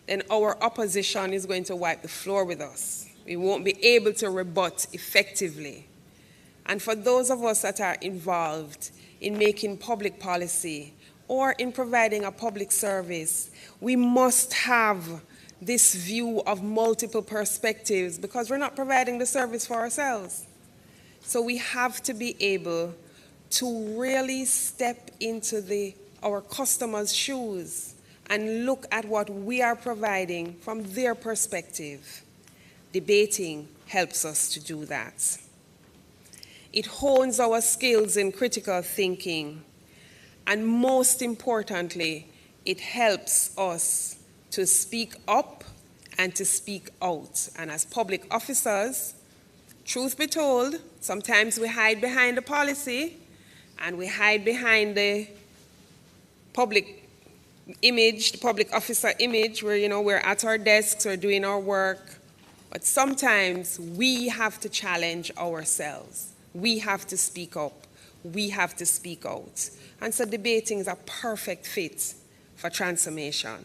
then our opposition is going to wipe the floor with us. We won't be able to rebut effectively. And for those of us that are involved in making public policy or in providing a public service, we must have this view of multiple perspectives because we're not providing the service for ourselves. So we have to be able to really step into our customers' shoes and look at what we are providing from their perspective. Debating helps us to do that. It hones our skills in critical thinking, and most importantly, it helps us to speak up and to speak out. And as public officers, truth be told, sometimes we hide behind the policy and we hide behind the public image, the public officer image, where we're at our desks, we're doing our work. But sometimes we have to challenge ourselves. We have to speak up. We have to speak out. And so debating is a perfect fit for transformation.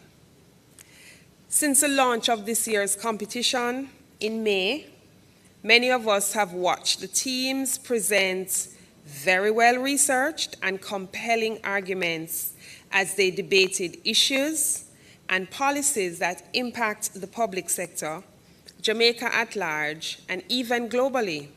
Since the launch of this year's competition in May, many of us have watched the teams present very well researched and compelling arguments as they debated issues and policies that impact the public sector, Jamaica at large, and even globally.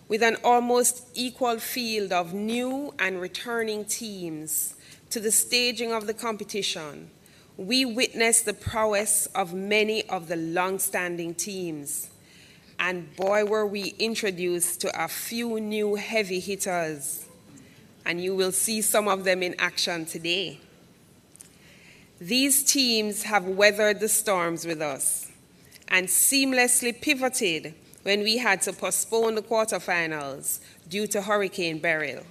With an almost equal field of new and returning teams to the staging of the competition, we witnessed the prowess of many of the long-standing teams. And boy, were we introduced to a few new heavy hitters. And you will see some of them in action today. These teams have weathered the storms with us and seamlessly pivoted when we had to postpone the quarterfinals due to Hurricane Beryl.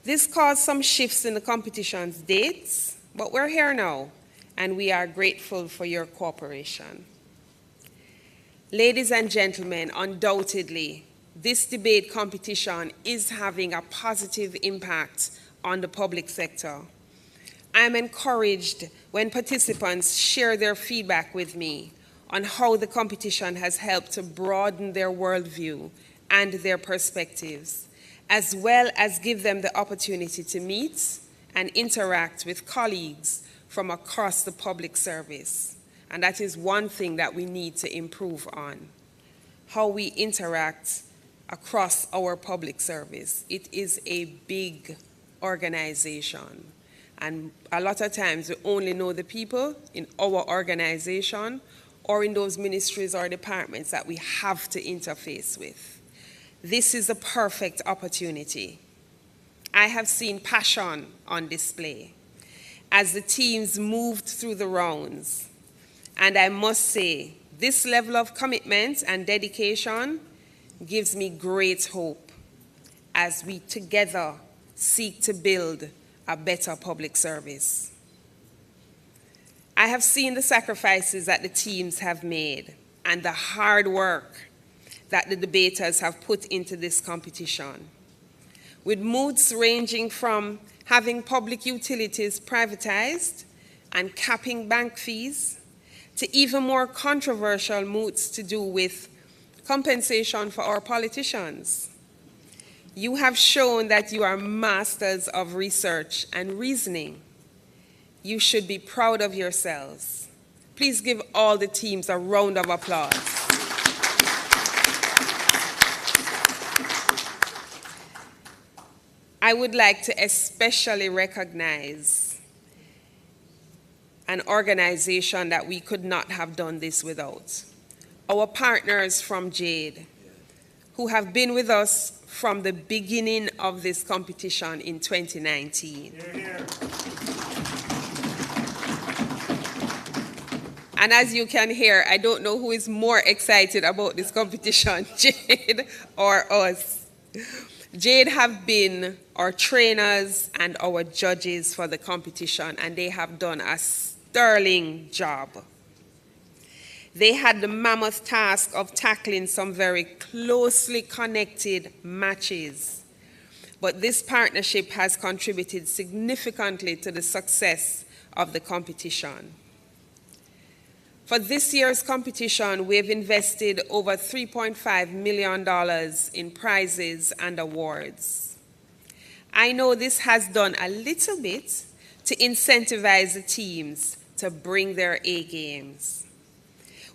This caused some shifts in the competition's dates, but we're here now, and we are grateful for your cooperation. Ladies and gentlemen, undoubtedly, this debate competition is having a positive impact on the public sector. I'm encouraged when participants share their feedback with me on how the competition has helped to broaden their worldview and their perspectives, as well as give them the opportunity to meet and interact with colleagues from across the public service. And that is one thing that we need to improve on, how we interact across our public service. It is a big organization. And a lot of times we only know the people in our organization or in those ministries or departments that we have to interface with. This is a perfect opportunity. I have seen passion on display as the teams moved through the rounds. And I must say, this level of commitment and dedication gives me great hope as we together seek to build a better public service. I have seen the sacrifices that the teams have made and the hard work that the debaters have put into this competition, with moods ranging from having public utilities privatized and capping bank fees, to even more controversial moods to do with compensation for our politicians. You have shown that you are masters of research and reasoning. You should be proud of yourselves. Please give all the teams a round of applause. I would like to especially recognize an organization that we could not have done this without. Our partners from JADE, who have been with us from the beginning of this competition in 2019. And as you can hear, I don't know who is more excited about this competition, JADE or us. JADE have been our trainers and our judges for the competition, and they have done a sterling job. They had the mammoth task of tackling some very closely connected matches. But this partnership has contributed significantly to the success of the competition. For this year's competition, we've invested over $3.5 million in prizes and awards. I know this has done a little bit to incentivize the teams to bring their A games.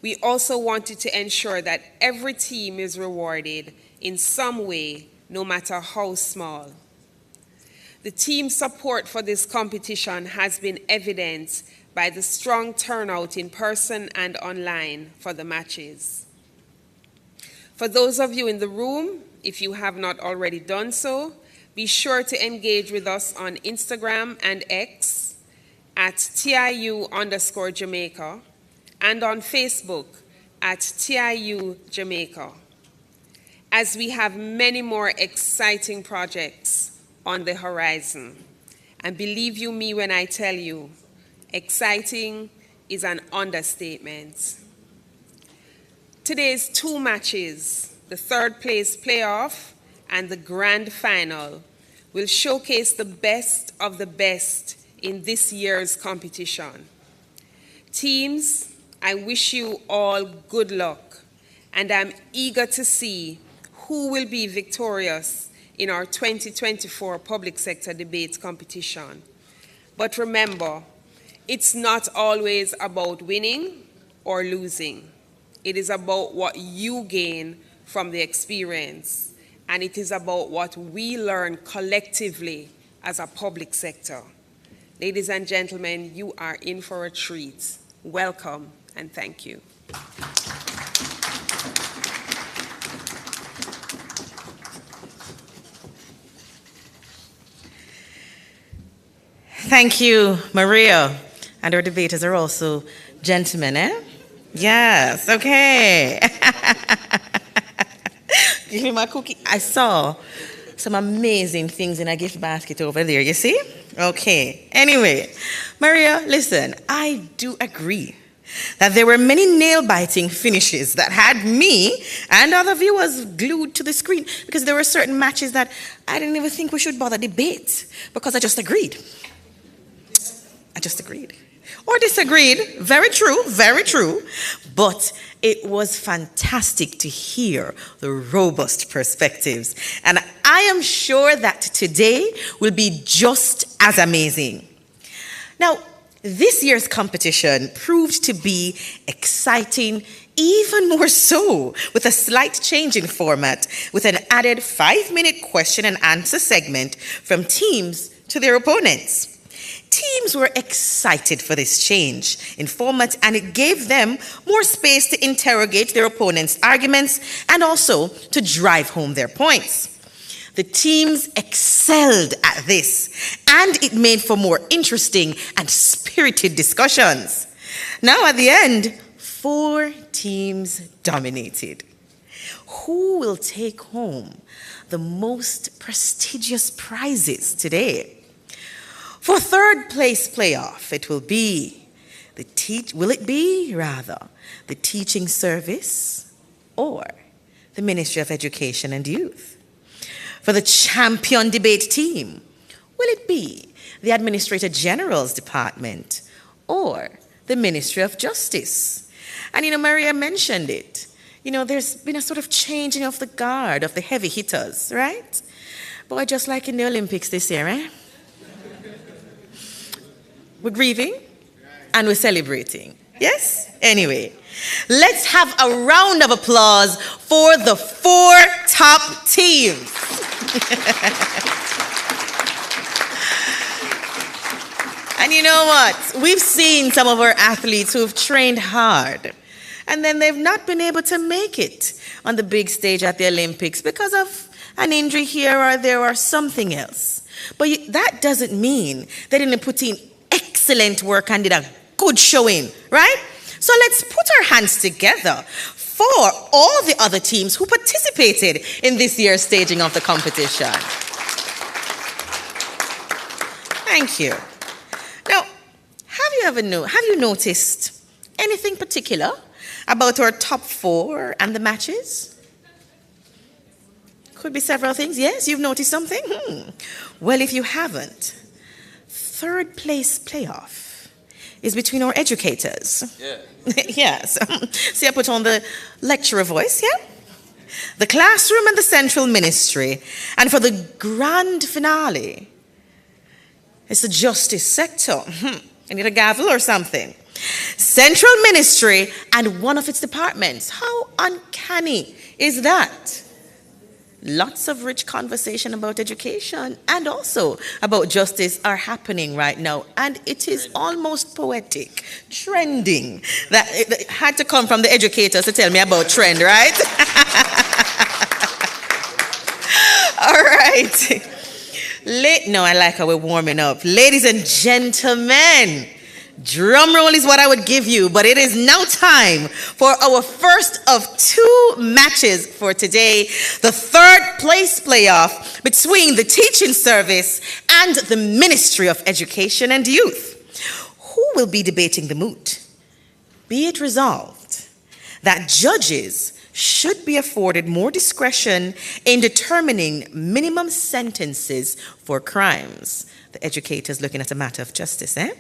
We also wanted to ensure that every team is rewarded in some way, no matter how small. The team support for this competition has been evident by the strong turnout in person and online for the matches. For those of you in the room, if you have not already done so, be sure to engage with us on Instagram and X at TIU_Jamaica and on Facebook at TIU Jamaica, as we have many more exciting projects on the horizon. And believe you me when I tell you, exciting is an understatement. Today's two matches, the third place playoff and the grand final, will showcase the best of the best in this year's competition. Teams, I wish you all good luck, and I'm eager to see who will be victorious in our 2024 Public Sector Debate competition. But remember, it's not always about winning or losing. It is about what you gain from the experience, and it is about what we learn collectively as a public sector. Ladies and gentlemen, you are in for a treat. Welcome and thank you. Thank you, Maria. And our debaters are also gentlemen, eh? Yes, okay. Give me my cookie. I saw some amazing things in a gift basket over there, you see? Okay. Anyway, Maria, listen, I do agree that there were many nail-biting finishes that had me and other viewers glued to the screen, because there were certain matches that I didn't even think we should bother debate, because I just agreed. Or disagreed. Very true. But it was fantastic to hear the robust perspectives. And I am sure that today will be just as amazing. Now, this year's competition proved to be exciting, even more so with a slight change in format, with an added 5-minute question and answer segment from teams to their opponents. Teams were excited for this change in format, and it gave them more space to interrogate their opponents' arguments and also to drive home their points. The teams excelled at this, and it made for more interesting and spirited discussions. Now, at the end, 4 teams dominated. Who will take home the most prestigious prizes today? For third place playoff, it will be the teaching service or the Ministry of Education and Youth? For the champion debate team, will it be the Administrator General's Department or the Ministry of Justice? And Maria mentioned it. There's been a sort of changing of the guard of the heavy hitters, right? Boy, just like in the Olympics this year, eh? We're grieving and we're celebrating. Yes? Anyway, let's have a round of applause for the 4 top teams. And you know what? We've seen some of our athletes who have trained hard, and then they've not been able to make it on the big stage at the Olympics because of an injury here or there or something else. But that doesn't mean they didn't put in excellent work and did a good showing, right? So let's put our hands together for all the other teams who participated in this year's staging of the competition. Thank you. Now, have you noticed anything particular about our top 4 and the matches? Could be several things. Yes, you've noticed something? Well, if you haven't, third place playoff is between our educators. Yeah. Yes. See, I put on the lecturer voice, yeah? The classroom and the central ministry. And for the grand finale, it's the justice sector. I need a gavel or something. Central ministry and one of its departments. How uncanny is that? Lots of rich conversation about education and also about justice are happening right now. And it is almost poetic, trending. That it had to come from the educators to tell me about trend, right? All right. No, I like how we're warming up. Ladies and gentlemen, drum roll is what I would give you, but it is now time for our first of two matches for today, the third place playoff between the teaching service and the Ministry of Education and Youth. Who will be debating the moot? Be it resolved that judges should be afforded more discretion in determining minimum sentences for crimes. The educators looking at a matter of justice, eh?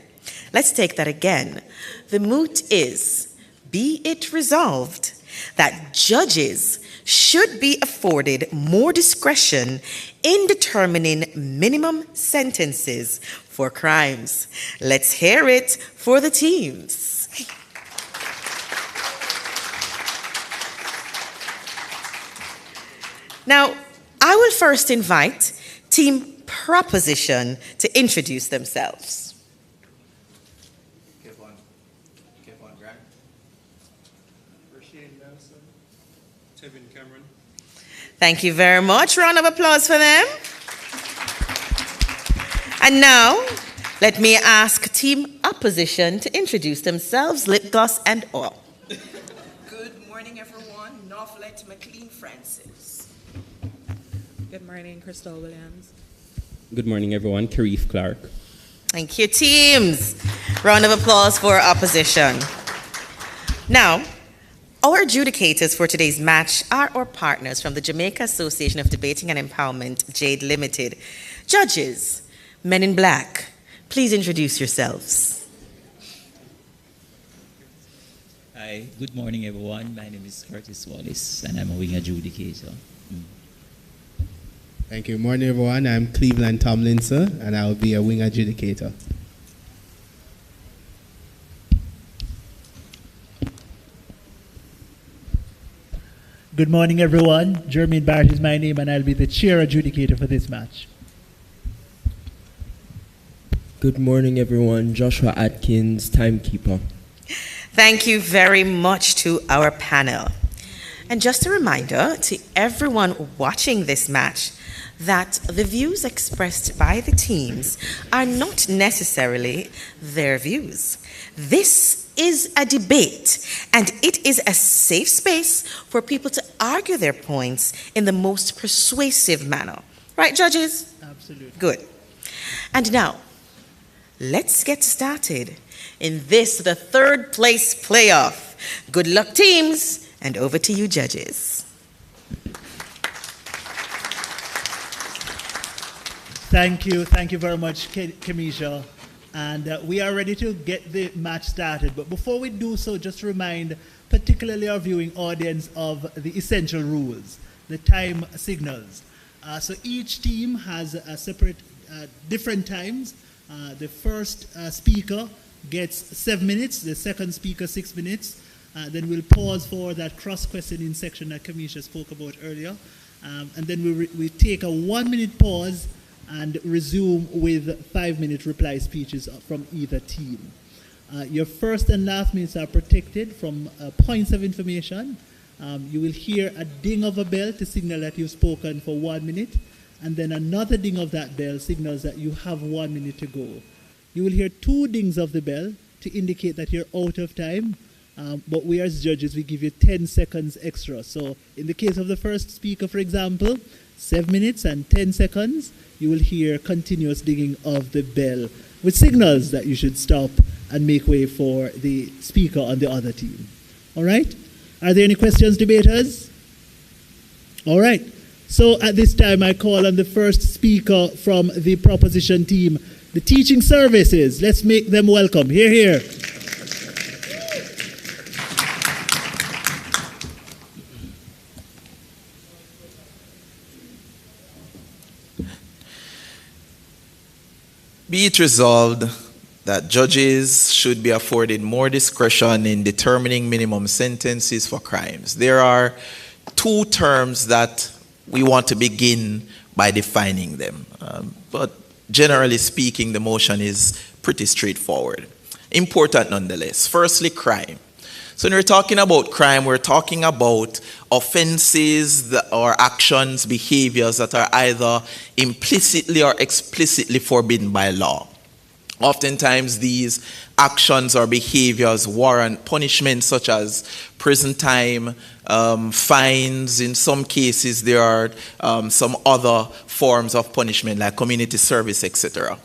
Let's take that again. The moot is, be it resolved that judges should be afforded more discretion in determining minimum sentences for crimes. Let's hear it for the teams. Now, I will first invite Team Proposition to introduce themselves. Thank you very much. Round of applause for them. And now, let me ask Team Opposition to introduce themselves, lip gloss and all. Good morning, everyone. Northlet McLean Francis. Good morning, Crystal Williams. Good morning, everyone. Karif Clark. Thank you, teams. Round of applause for Opposition. Now, our adjudicators for today's match are our partners from the Jamaica Association of Debating and Empowerment, JADE Limited. Judges, men in black, please introduce yourselves. Hi, good morning, everyone. My name is Curtis Wallace, and I'm a wing adjudicator. Thank you. Morning, everyone. I'm Cleveland Tomlinson, and I'll be a wing adjudicator. Good morning, everyone. Jermaine Barrett is my name, and I'll be the chair adjudicator for this match. Good morning, everyone. Joshua Atkins, timekeeper. Thank you very much to our panel. And just a reminder to everyone watching this match that the views expressed by the teams are not necessarily their views. This is a debate, and it is a safe space for people to argue their points in the most persuasive manner. Right, judges? Absolutely. Good. And now, let's get started in this, the third place playoff. Good luck, teams, and over to you, judges. Thank you very much, Kamisha. And we are ready to get the match started. But before we do so, just remind particularly our viewing audience of the essential rules, the time signals. So each team has a separate, different times. The first speaker gets 7 minutes, the second speaker 6 minutes. Then we'll pause for that cross-questioning section that Kamisha spoke about earlier. And then we take a 1 minute pause and resume with 5-minute reply speeches from either team. Your first and last minutes are protected from points of information. You will hear a ding of a bell to signal that you've spoken for 1 minute, and then another ding of that bell signals that you have 1 minute to go. You will hear 2 dings of the bell to indicate that you're out of time, but we as judges, we give you 10 seconds extra. So in the case of the first speaker, for example, 7 minutes and 10 seconds, you will hear continuous dinging of the bell with signals that you should stop and make way for the speaker on the other team. All right? Are there any questions, debaters? All right. So at this time, I call on the first speaker from the proposition team the teaching services. Let's make them welcome. Hear, hear. Be it resolved that judges should be afforded more discretion in determining minimum sentences for crimes. There are two terms that we want to begin by defining them. But generally speaking, the motion is pretty straightforward. Important nonetheless. Firstly, crime. So when we're talking about crime, we're talking about offenses or actions, behaviors that are either implicitly or explicitly forbidden by law. Oftentimes these actions or behaviors warrant punishment such as prison time, fines. In some cases there are some other forms of punishment like community service, etc.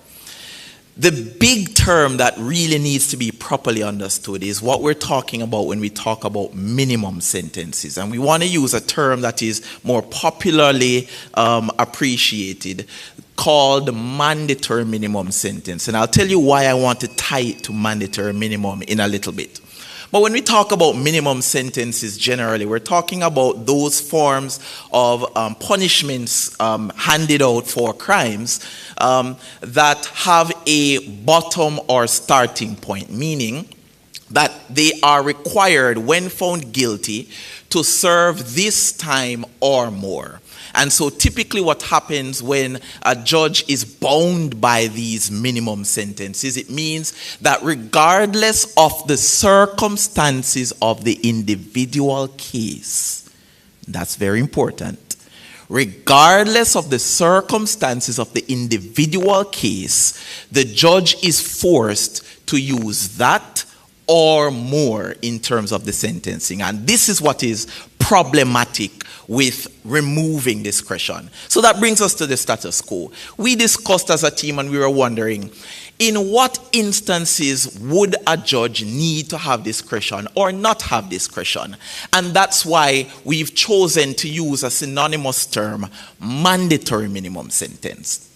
The big term that really needs to be properly understood is what we're talking about when we talk about minimum sentences. And we want to use a term that is more popularly appreciated, called mandatory minimum sentence. And I'll tell you why I want to tie it to mandatory minimum in a little bit. But when we talk about minimum sentences generally, we're talking about those forms of punishments handed out for crimes that have a bottom or starting point, meaning that they are required when found guilty to serve this time or more. And so typically what happens when a judge is bound by these minimum sentences, it means that regardless of the circumstances of the individual case, that's very important. Regardless of the circumstances of the individual case, the judge is forced to use that or more in terms of the sentencing. And this is what is problematic with removing discretion. So that brings us to the status quo. We discussed as a team and we were wondering, in what instances would a judge need to have discretion or not have discretion? And that's why we've chosen to use a synonymous term, mandatory minimum sentence.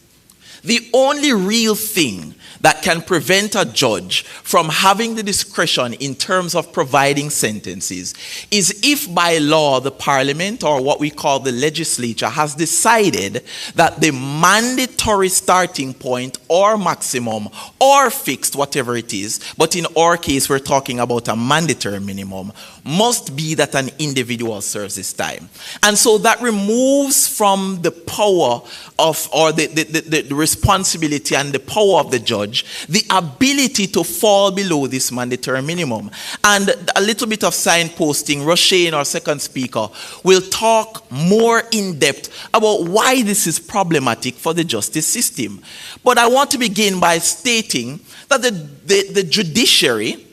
The only real thing that can prevent a judge from having the discretion in terms of providing sentences is if by law the parliament, or what we call the legislature, has decided that the mandatory starting point or maximum or fixed, whatever it is, but in our case we're talking about a mandatory minimum, must be that an individual serves his time. And so that removes from the power of, or the responsibility and the power of the judge, the ability to fall below this mandatory minimum. And a little bit of signposting, Roshane, our second speaker, will talk more in depth about why this is problematic for the justice system. But I want to begin by stating that the judiciary,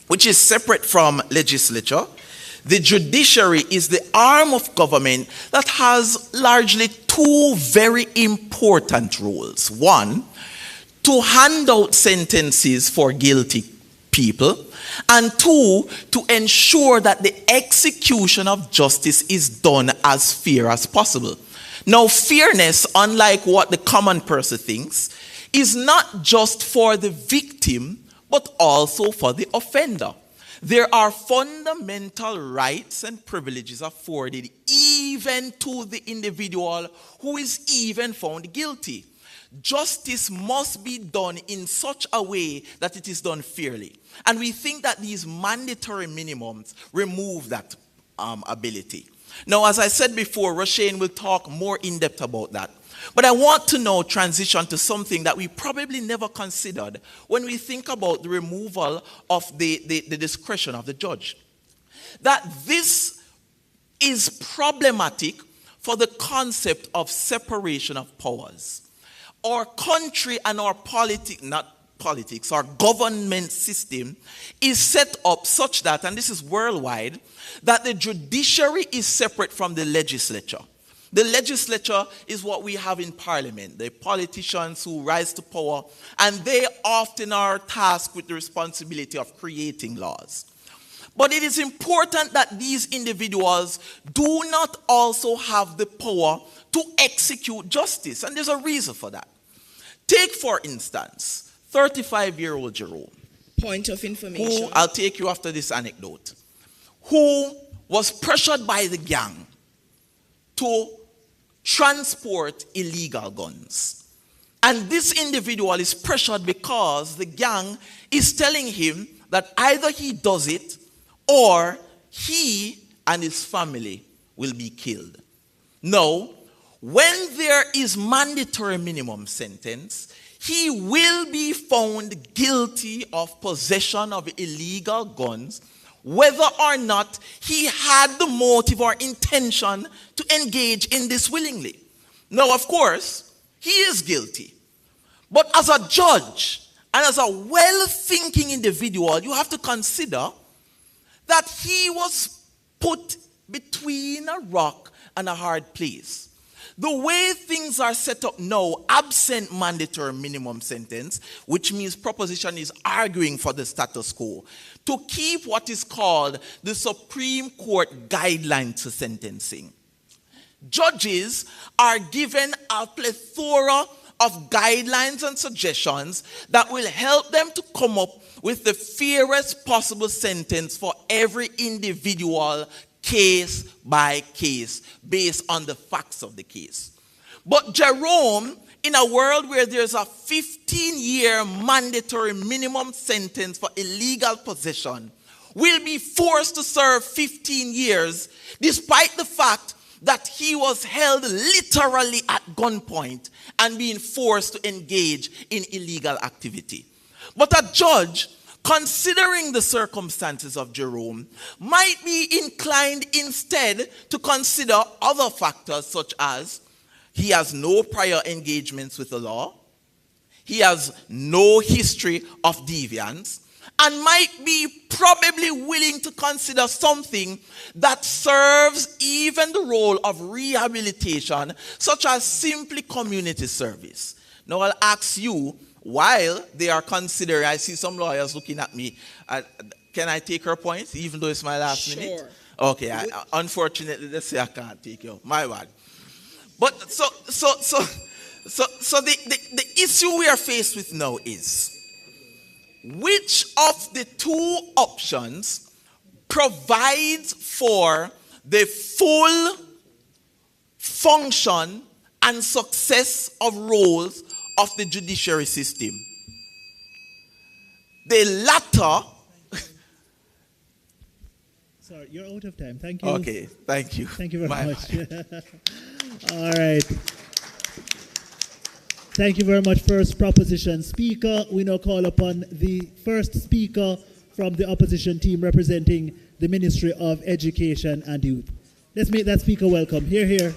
which is separate from legislature, the judiciary is the arm of government that has largely two very important roles. One, to hand out sentences for guilty people, and two, to ensure that the execution of justice is done as fair as possible. Now, fairness, unlike what the common person thinks, is not just for the victim, but also for the offender. There are fundamental rights and privileges afforded even to the individual who is even found guilty. Justice must be done in such a way that it is done fairly. And we think that these mandatory minimums remove that ability. Now, as I said before, Roshane will talk more in depth about that. But I want to now transition to something that we probably never considered when we think about the removal of the discretion of the judge. That this is problematic for the concept of separation of powers. Our country and our our government system is set up such that, and this is worldwide, that the judiciary is separate from the legislature. The legislature is what we have in parliament, the politicians who rise to power, and they often are tasked with the responsibility of creating laws. But it is important that these individuals do not also have the power to execute justice, and there's a reason for that. Take, for instance, 35-year-old Jerome, Point of information. who, I'll take you after this anecdote, who was pressured by the gang to transport illegal guns. And this individual is pressured because the gang is telling him that either he does it or he and his family will be killed. Now, when there is mandatory minimum sentence, he will be found guilty of possession of illegal guns, whether or not he had the motive or intention to engage in this willingly. Now, of course, he is guilty. But as a judge and as a well-thinking individual, you have to consider that he was put between a rock and a hard place. The way things are set up now, absent mandatory minimum sentence, which means proposition is arguing for the status quo, to keep what is called the Supreme Court guideline to sentencing. Judges are given a plethora of guidelines and suggestions that will help them to come up with the fairest possible sentence for every individual, case by case, based on the facts of the case. But Jerome, in a world where there's a 15-year mandatory minimum sentence for illegal possession, will be forced to serve 15 years, despite the fact that he was held literally at gunpoint and being forced to engage in illegal activity. But a judge, considering the circumstances of Jerome, might be inclined instead to consider other factors such as he has no prior engagements with the law, he has no history of deviance, and might be probably willing to consider something that serves even the role of rehabilitation, such as simply community service. Now I'll ask you, while they are considering, I see some lawyers looking at me, can I take her point, even though it's my last minute? Okay, unfortunately, let's say I can't take you. My bad. But so the issue we are faced with now is, which of the two options provides for the full function and success of roles of the judiciary system? The latter. Sorry, you're out of time. Thank you. Okay, thank you. Thank you very much. All right. Thank you very much, first proposition speaker. We now call upon the first speaker from the opposition team representing the Ministry of Education and Youth. Let's make that speaker welcome. Hear, hear.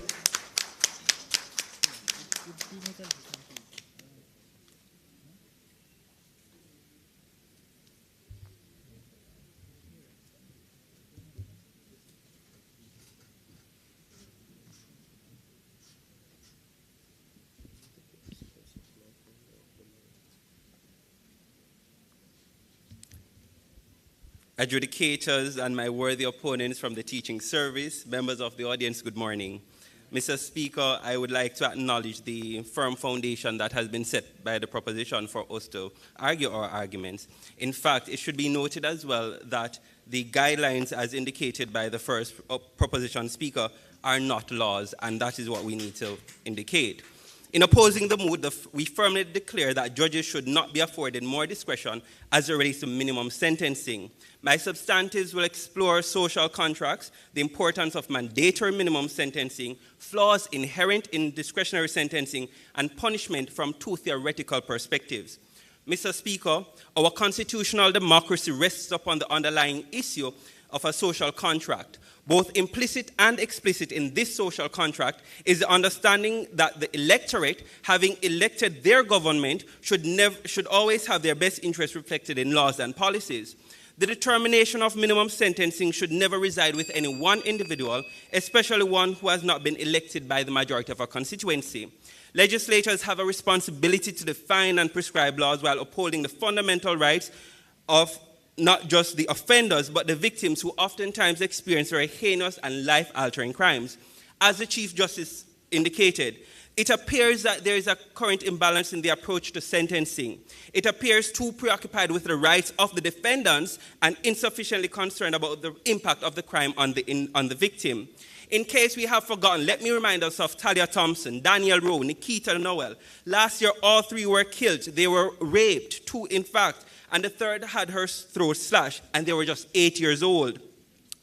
Adjudicators and my worthy opponents from the teaching service, members of the audience, good morning. Mr. Speaker, I would like to acknowledge the firm foundation that has been set by the proposition for us to argue our arguments. In fact, it should be noted as well that the guidelines as indicated by the first proposition speaker are not laws, and that is what we need to indicate. In opposing the mood, we firmly declare that judges should not be afforded more discretion as it relates to minimum sentencing. My substantives will explore social contracts, the importance of mandatory minimum sentencing, flaws inherent in discretionary sentencing, and punishment from two theoretical perspectives. Mr. Speaker, our constitutional democracy rests upon the underlying issue of a social contract. Both implicit and explicit in this social contract is the understanding that the electorate, having elected their government, should always have their best interests reflected in laws and policies. The determination of minimum sentencing should never reside with any one individual, especially one who has not been elected by the majority of a constituency. Legislators have a responsibility to define and prescribe laws while upholding the fundamental rights of not just the offenders, but the victims who oftentimes experience very heinous and life-altering crimes. As the Chief Justice indicated, It appears that there is a current imbalance in the approach to sentencing. It appears too preoccupied with the rights of the defendants and insufficiently concerned about the impact of the crime on the victim. In case we have forgotten, let me remind us of Talia Thompson, Daniel Rowe, Nikita Noel. Last year, all three were killed. They were raped, two in fact, and the third had her throat slashed, and they were just 8 years old.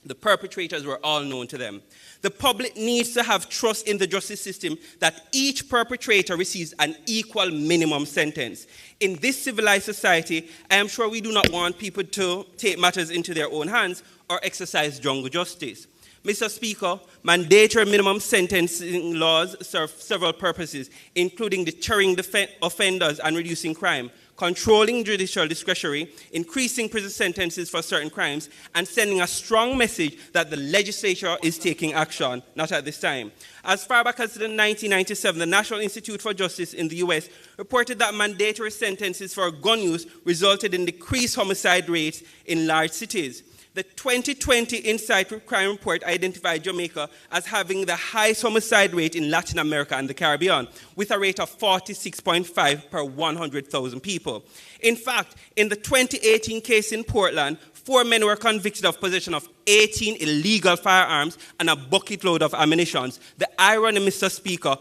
The perpetrators were all known to them. The public needs to have trust in the justice system that each perpetrator receives an equal minimum sentence. In this civilized society, I am sure we do not want people to take matters into their own hands or exercise jungle justice. Mr. Speaker, mandatory minimum sentencing laws serve several purposes, including deterring offenders and reducing crime, controlling judicial discretion, increasing prison sentences for certain crimes, and sending a strong message that the legislature is taking action, not at this time. As far back as 1997, the National Institute for Justice in the U.S. reported that mandatory sentences for gun use resulted in decreased homicide rates in large cities. The 2020 Insight Crime Report identified Jamaica as having the highest homicide rate in Latin America and the Caribbean, with a rate of 46.5 per 100,000 people. In fact, in the 2018 case in Portland, 4 men were convicted of possession of 18 illegal firearms and a bucket load of ammunition. The irony, Mr. Speaker,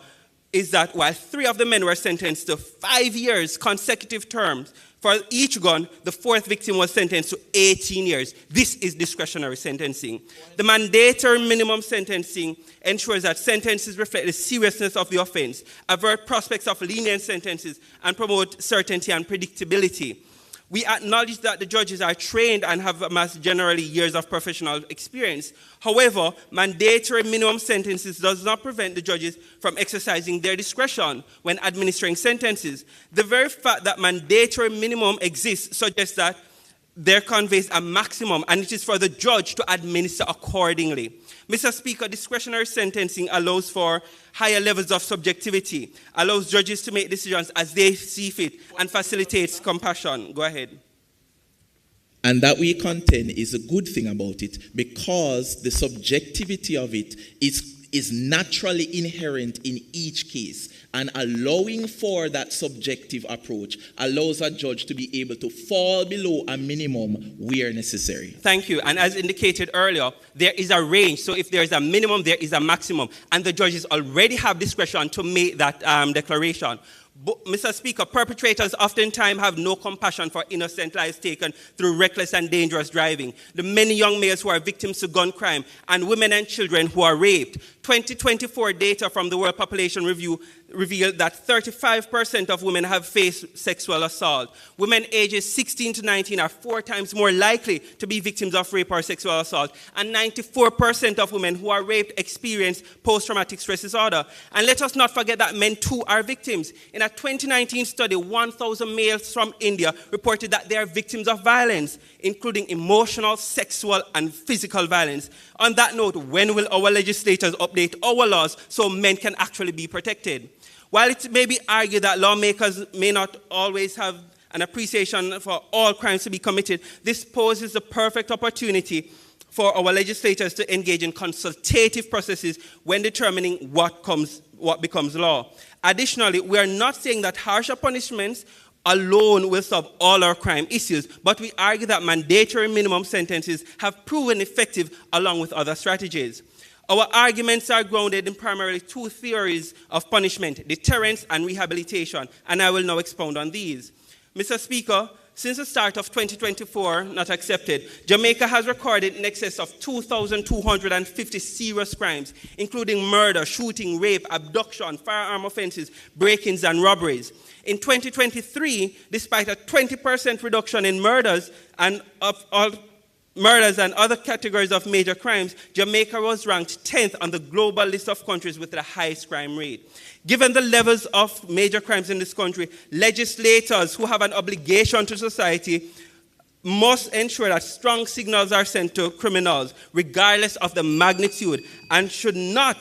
is that while 3 of the men were sentenced to 5 years consecutive terms for each gun, the 4th victim was sentenced to 18 years. This is discretionary sentencing. The mandatory minimum sentencing ensures that sentences reflect the seriousness of the offense, avert prospects of lenient sentences, and promote certainty and predictability. We acknowledge that the judges are trained and have amassed generally years of professional experience. However, mandatory minimum sentences does not prevent the judges from exercising their discretion when administering sentences. The very fact that mandatory minimum exists suggests that there conveys a maximum, and it is for the judge to administer accordingly. Mr. Speaker, discretionary sentencing allows for higher levels of subjectivity, allows judges to make decisions as they see fit, and facilitates compassion. Go ahead. And that we contend is a good thing about it, because the subjectivity of it is naturally inherent in each case. And allowing for that subjective approach allows a judge to be able to fall below a minimum where necessary. Thank you. And as indicated earlier, there is a range. So if there is a minimum, there is a maximum. And the judges already have discretion to make that declaration. But, Mr. Speaker, perpetrators oftentimes have no compassion for innocent lives taken through reckless and dangerous driving. The many young males who are victims to gun crime and women and children who are raped. 2024 data from the World Population Review revealed that 35% of women have faced sexual assault. Women ages 16 to 19 are 4 times more likely to be victims of rape or sexual assault. And 94% of women who are raped experience post-traumatic stress disorder. And let us not forget that men too are victims. In a 2019 study, 1,000 males from India reported that they are victims of violence, including emotional, sexual, and physical violence. On that note, when will our legislators update our laws so men can actually be protected? While it may be argued that lawmakers may not always have an appreciation for all crimes to be committed, this poses the perfect opportunity for our legislators to engage in consultative processes when determining what becomes law. Additionally, we are not saying that harsher punishments alone will solve all our crime issues, but we argue that mandatory minimum sentences have proven effective along with other strategies. Our arguments are grounded in primarily 2 theories of punishment: deterrence and rehabilitation, and I will now expound on these. Mr. Speaker, since the start of 2024, not accepted, Jamaica has recorded in excess of 2,250 serious crimes, including murder, shooting, rape, abduction, firearm offenses, break-ins, and robberies. In 2023, despite a 20% reduction in murders and other categories of major crimes, Jamaica was ranked 10th on the global list of countries with the highest crime rate. Given the levels of major crimes in this country, legislators who have an obligation to society must ensure that strong signals are sent to criminals, regardless of the magnitude, and should ensure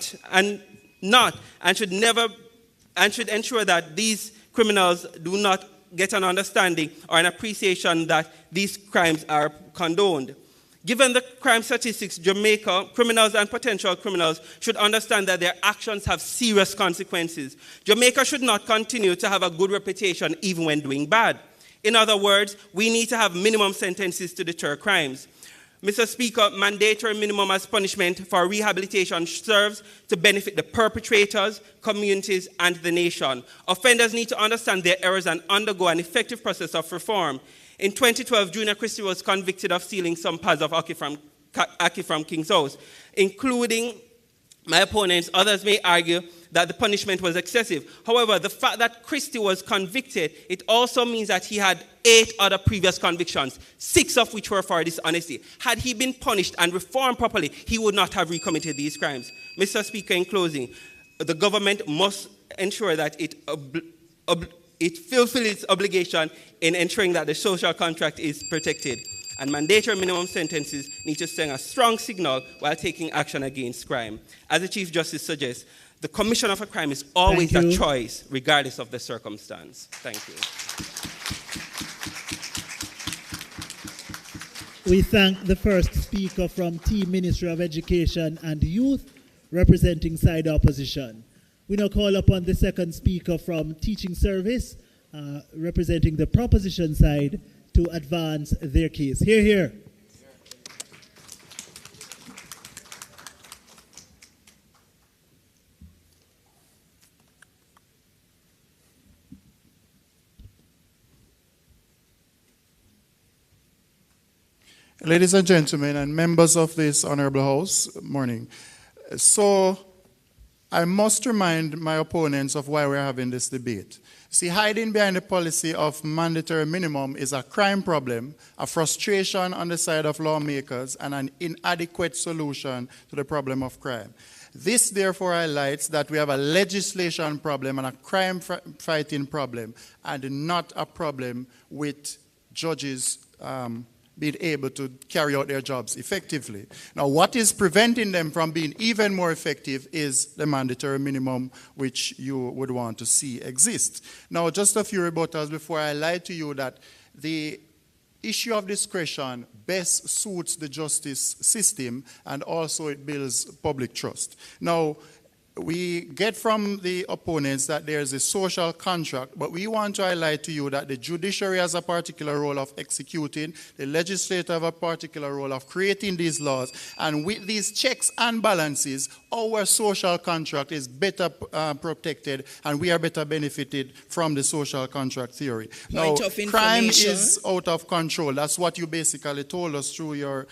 that these criminals do not get an understanding or an appreciation that these crimes are condoned. Given the crime statistics, Jamaica criminals and potential criminals should understand that their actions have serious consequences. Jamaica should not continue to have a good reputation even when doing bad. In other words, we need to have minimum sentences to deter crimes. Mr. Speaker, mandatory minimum as punishment for rehabilitation serves to benefit the perpetrators, communities, and the nation. Offenders need to understand their errors and undergo an effective process of reform. In 2012, Junior Christie was convicted of stealing some pads of ackee from King's House. Including my opponents, others may argue that the punishment was excessive. However, the fact that Christie was convicted, it also means that he had 8 other previous convictions, 6 of which were for dishonesty. Had he been punished and reformed properly, he would not have recommitted these crimes. Mr. Speaker, in closing, the government must ensure that it fulfills its obligation in ensuring that the social contract is protected. And mandatory minimum sentences need to send a strong signal while taking action against crime. As the Chief Justice suggests, the commission of a crime is always a choice, regardless of the circumstance. Thank you. We thank the first speaker from Team Ministry of Education and Youth, representing side opposition. We now call upon the second speaker from Teaching Service, representing the proposition side, to advance their case. Hear, hear. Ladies and gentlemen, and members of this honorable house, morning. So, I must remind my opponents of why we're having this debate. See, hiding behind the policy of mandatory minimum is a crime problem, a frustration on the side of lawmakers, and an inadequate solution to the problem of crime. This, therefore, highlights that we have a legislation problem and a crime-fighting problem, and not a problem with judges being able to carry out their jobs effectively. Now, what is preventing them from being even more effective is the mandatory minimum, which you would want to see exist. Now, just a few rebuttals before I lie to you that the issue of discretion best suits the justice system, and also it builds public trust. Now, we get from the opponents that there's a social contract, but we want to highlight to you that the judiciary has a particular role of executing, the legislature have a particular role of creating these laws, and with these checks and balances, our social contract is better protected, and we are better benefited from the social contract theory. Now, crime is out of control. That's what you basically told us through your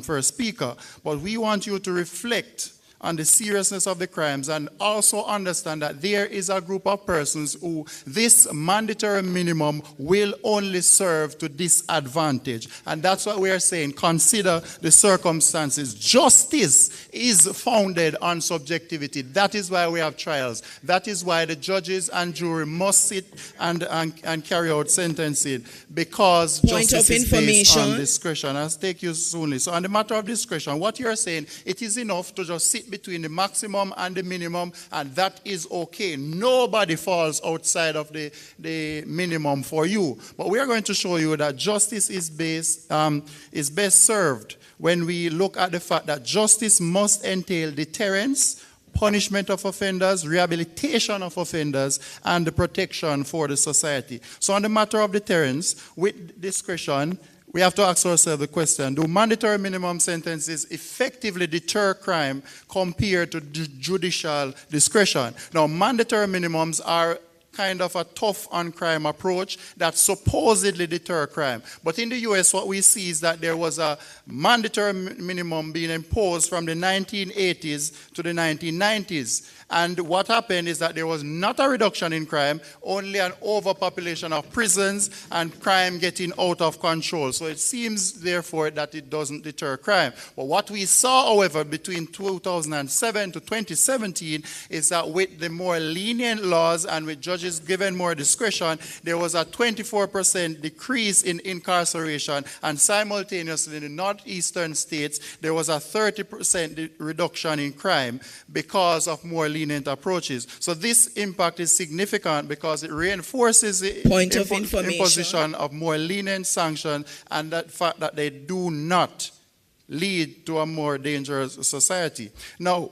first speaker, but we want you to reflect on the seriousness of the crimes, and also understand that there is a group of persons who this mandatory minimum will only serve to disadvantage. And that's what we are saying. Consider the circumstances. Justice is founded on subjectivity. That is why we have trials. That is why the judges and jury must sit and carry out sentencing, because justice is based on discretion. I'll take you soon. So on the matter of discretion, what you're saying, it is enough to just sit between the maximum and the minimum, and that is okay. Nobody falls outside of the minimum for you. But we are going to show you that justice is best served when we look at the fact that justice must entail deterrence, punishment of offenders, rehabilitation of offenders, and the protection for the society. So on the matter of deterrence, with discretion, we have to ask ourselves the question, do mandatory minimum sentences effectively deter crime compared to judicial discretion? Now, mandatory minimums are kind of a tough on crime approach that supposedly deter crime. But in the US, what we see is that there was a mandatory minimum being imposed from the 1980s to the 1990s. And what happened is that there was not a reduction in crime, only an overpopulation of prisons and crime getting out of control. So it seems, therefore, that it doesn't deter crime. But what we saw, however, between 2007 to 2017 is that with the more lenient laws and with judges given more discretion, there was a 24% decrease in incarceration, and simultaneously in the northeastern states, there was a 30% reduction in crime because of more lenient approaches. So this impact is significant because it reinforces the imposition of more lenient sanctions, and that fact that they do not lead to a more dangerous society. Now,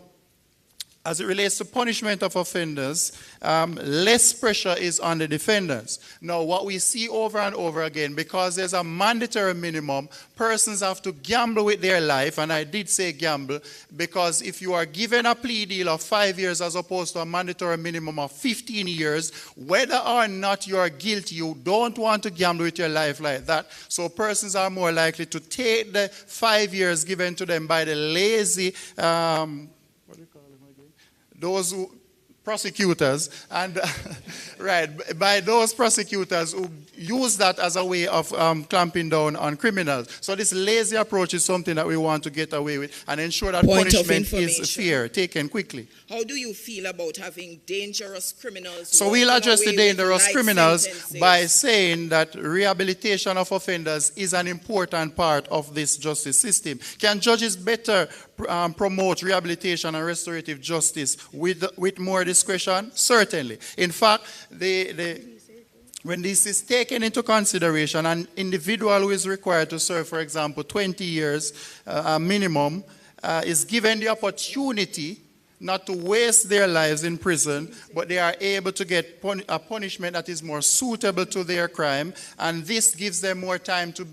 as it relates to punishment of offenders, less pressure is on the defendants. Now, what we see over and over again, because there's a mandatory minimum, persons have to gamble with their life, and I did say gamble, because if you are given a plea deal of 5 years as opposed to a mandatory minimum of 15 years, whether or not you are guilty, you don't want to gamble with your life like that. So persons are more likely to take the 5 years given to them by the lazy, those who, prosecutors, and right, by those prosecutors who use that as a way of clamping down on criminals. So this lazy approach is something that we want to get away with and ensure that punishment is fair, taken quickly. How do you feel about having dangerous criminals? So we'll address the dangerous criminals by saying that rehabilitation of offenders is an important part of this justice system. Can judges better promote rehabilitation and restorative justice with more discretion? Certainly. In fact, when this is taken into consideration, an individual who is required to serve, for example, 20 years minimum, is given the opportunity not to waste their lives in prison, but they are able to get a punishment that is more suitable to their crime, and this gives them more time to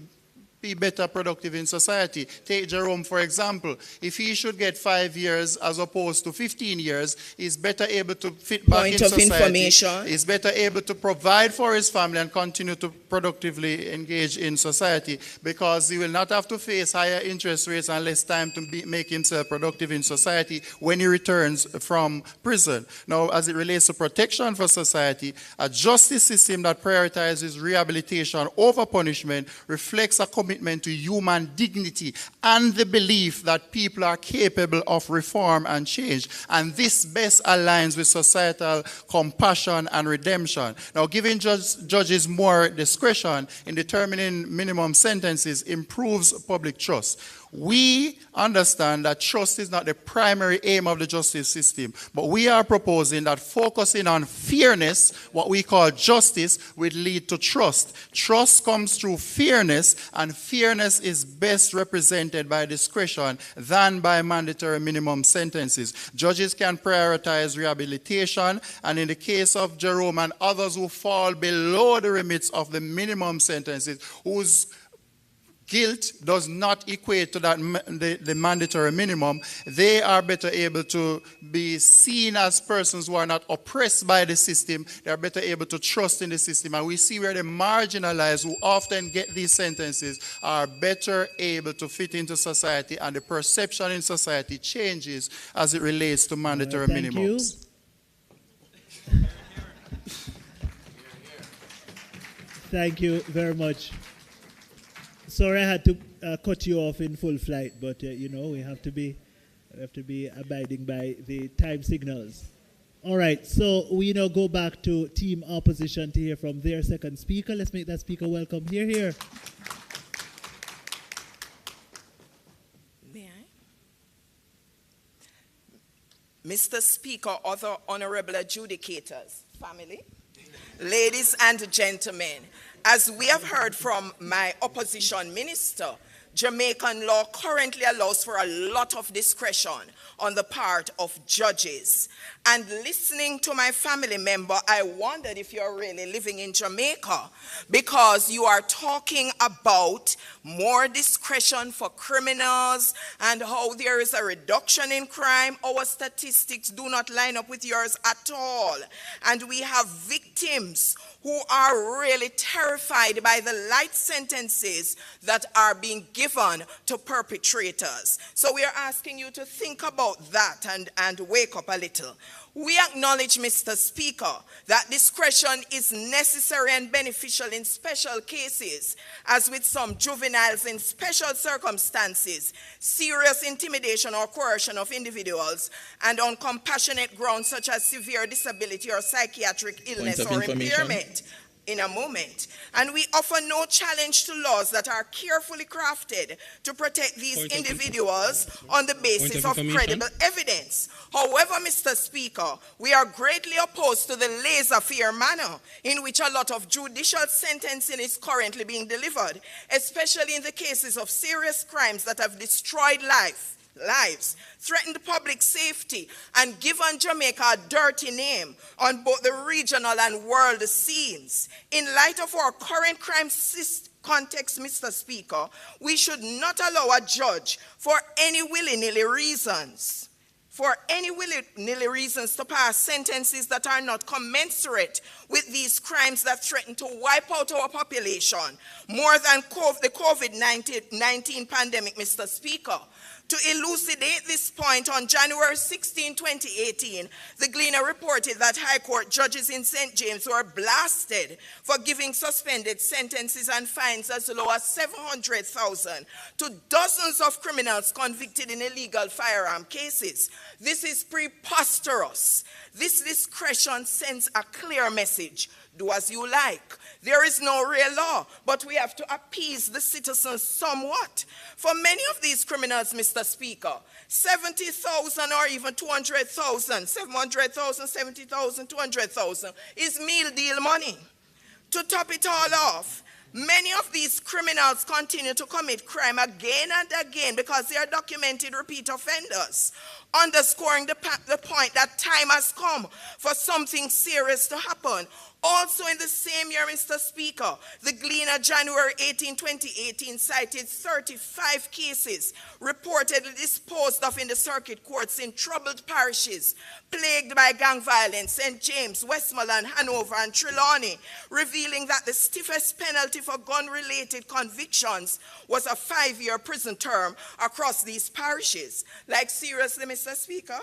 be better productive in society. Take Jerome, for example. If he should get 5 years as opposed to 15 years, he's better able to fit back in society. He's better able to provide for his family and continue to productively engage in society, because he will not have to face higher interest rates and less time to make himself productive in society when he returns from prison. Now, as it relates to protection for society, a justice system that prioritizes rehabilitation over punishment reflects a commitment to human dignity and the belief that people are capable of reform and change. And this best aligns with societal compassion and redemption. Now, giving judges more discretion in determining minimum sentences improves public trust. We understand that trust is not the primary aim of the justice system, but we are proposing that focusing on fairness, what we call justice, will lead to trust. Trust comes through fairness, and fairness is best represented by discretion than by mandatory minimum sentences. Judges can prioritize rehabilitation, and in the case of Jerome and others who fall below the limits of the minimum sentences, whose guilt does not equate to that the mandatory minimum, they are better able to be seen as persons who are not oppressed by the system. They are better able to trust in the system. And we see where the marginalized who often get these sentences are better able to fit into society, and the perception in society changes as it relates to mandatory minimums. Thank you very much. Sorry, I had to cut you off in full flight, but you know, we have to be abiding by the time signals. All right, so we now go back to team opposition to hear from their second speaker. Let's make that speaker welcome. Here. May I? Mr. Speaker, other honorable adjudicators, family, ladies and gentlemen, as we have heard from my opposition minister, Jamaican law currently allows for a lot of discretion on the part of judges. And listening to my family member, I wondered if you're really living in Jamaica, because you are talking about more discretion for criminals and how there is a reduction in crime. Our statistics do not line up with yours at all. And we have victims who are really terrified by the light sentences that are being given to perpetrators. So we are asking you to think about that and wake up a little. We acknowledge, Mr. Speaker, that discretion is necessary and beneficial in special cases, as with some juveniles in special circumstances, serious intimidation or coercion of individuals, and on compassionate grounds such as severe disability or psychiatric illness or impairment. in a moment. And we offer no challenge to laws that are carefully crafted to protect these individuals on the basis of credible evidence. However, Mr. Speaker, we are greatly opposed to the laissez-faire manner in which a lot of judicial sentencing is currently being delivered, especially in the cases of serious crimes that have destroyed lives, threatened public safety, and given Jamaica a dirty name on both the regional and world scenes. In light of our current crime context, Mr. Speaker, we should not allow a judge for any willy-nilly reasons to pass sentences that are not commensurate with these crimes that threaten to wipe out our population more than the COVID-19 pandemic, Mr. Speaker. To elucidate this point, on January 16, 2018, the Gleaner reported that High Court judges in St. James were blasted for giving suspended sentences and fines as low as $700,000 to dozens of criminals convicted in illegal firearm cases. This is preposterous. This discretion sends a clear message. Do as you like. There is no real law, but we have to appease the citizens somewhat. For many of these criminals, Mr. Speaker, 70,000 or even 200,000, 700,000, 70,000, 200,000 is meal deal money. To top it all off, many of these criminals continue to commit crime again and again because they are documented repeat offenders, underscoring the point that time has come for something serious to happen. Also in the same year, Mr. Speaker, the Gleaner, January 18, 2018, cited 35 cases reportedly disposed of in the circuit courts in troubled parishes plagued by gang violence, St. James, Westmoreland, Hanover, and Trelawney, revealing that the stiffest penalty for gun-related convictions was a 5-year prison term across these parishes. Like, seriously, Mr. Speaker?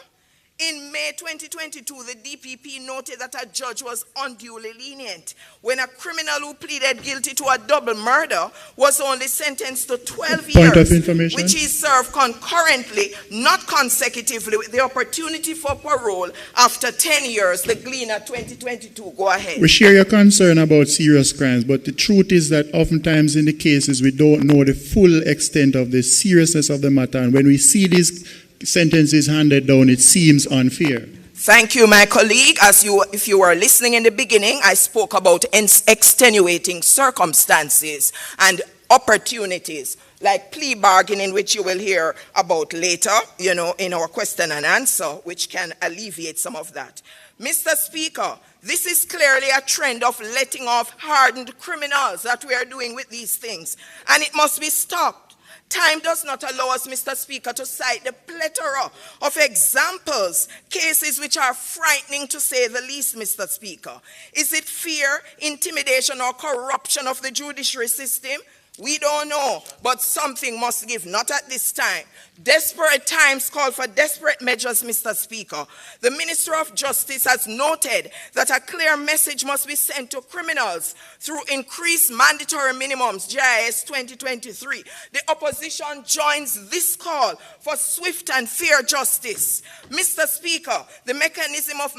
In May 2022, the DPP noted that a judge was unduly lenient when a criminal who pleaded guilty to a double murder was only sentenced to 12 years, which he served concurrently, not consecutively, with the opportunity for parole after 10 years. The Gleaner 2022. Go ahead. We share your concern about serious crimes, but the truth is that oftentimes in the cases we don't know the full extent of the seriousness of the matter, and when we see these sentences handed down, it seems unfair. Thank you, my colleague. If you were listening in the beginning, I spoke about extenuating circumstances and opportunities, like plea bargaining, which you will hear about later, in our question and answer, which can alleviate some of that. Mr. Speaker, this is clearly a trend of letting off hardened criminals that we are doing with these things, and it must be stopped. Time does not allow us, Mr. Speaker, to cite the plethora of examples, cases which are frightening to say the least, Mr. Speaker. Is it fear, intimidation, or corruption of the judiciary system? We don't know, but something must give, not at this time. Desperate times call for desperate measures, Mr. Speaker. The Minister of Justice has noted that a clear message must be sent to criminals through increased mandatory minimums, JIS 2023. The opposition joins this call for swift and fair justice. Mr. Speaker, the mechanism of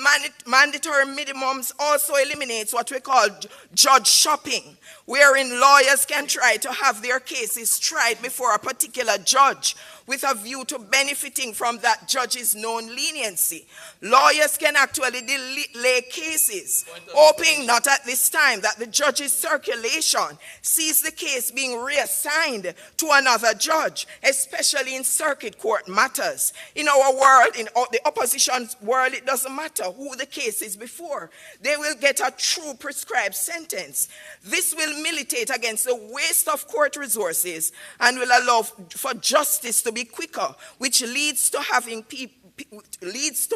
mandatory minimums also eliminates what we call judge shopping, wherein lawyers can try to have their cases tried before a particular judge with a view to benefiting from that judge's known leniency. Lawyers can actually delay cases, hoping not at this time that the judge's circulation sees the case being reassigned to another judge, especially in circuit court matters. In our world, in the opposition's world, it doesn't matter who the case is before. They will get a true prescribed sentence. This will militate against the waste of court resources and will allow for justice to be quicker, which leads to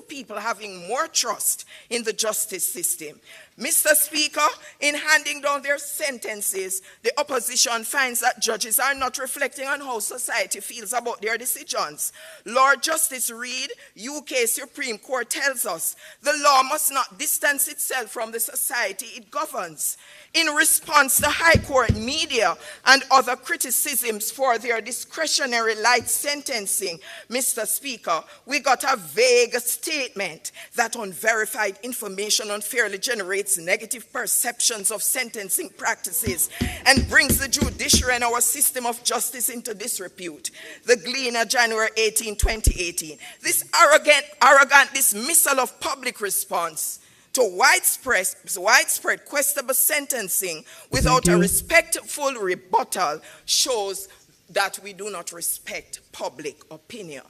people having more trust in the justice system. Mr. Speaker, in handing down their sentences, the opposition finds that judges are not reflecting on how society feels about their decisions. Lord Justice Reed, UK Supreme Court, tells us the law must not distance itself from the society it governs. In response to High Court media and other criticisms for their discretionary light sentencing, Mr. Speaker, we got a vague statement that unverified information unfairly generates negative perceptions of sentencing practices and brings the judiciary and our system of justice into disrepute. The Gleaner, January 18, 2018. This arrogant dismissal of public response to widespread questionable sentencing without a respectful rebuttal shows that we do not respect public opinion.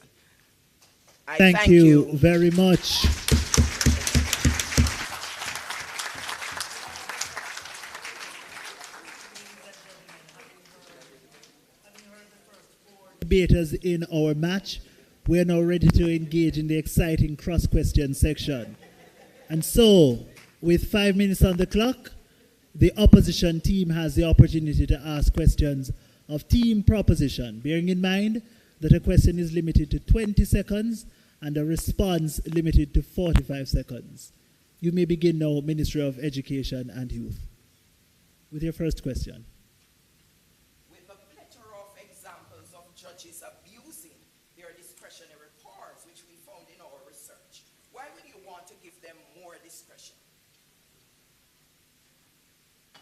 I thank you very much. Debaters in our match, we are now ready to engage in the exciting cross-question section. And so, with 5 minutes on the clock, the opposition team has the opportunity to ask questions of team proposition, bearing in mind that a question is limited to 20 seconds and a response limited to 45 seconds. You may begin now, Ministry of Education and Youth, with your first question. With a plethora of examples of judges abusing their discretionary powers, which we found in our research, why would you want to give them more discretion?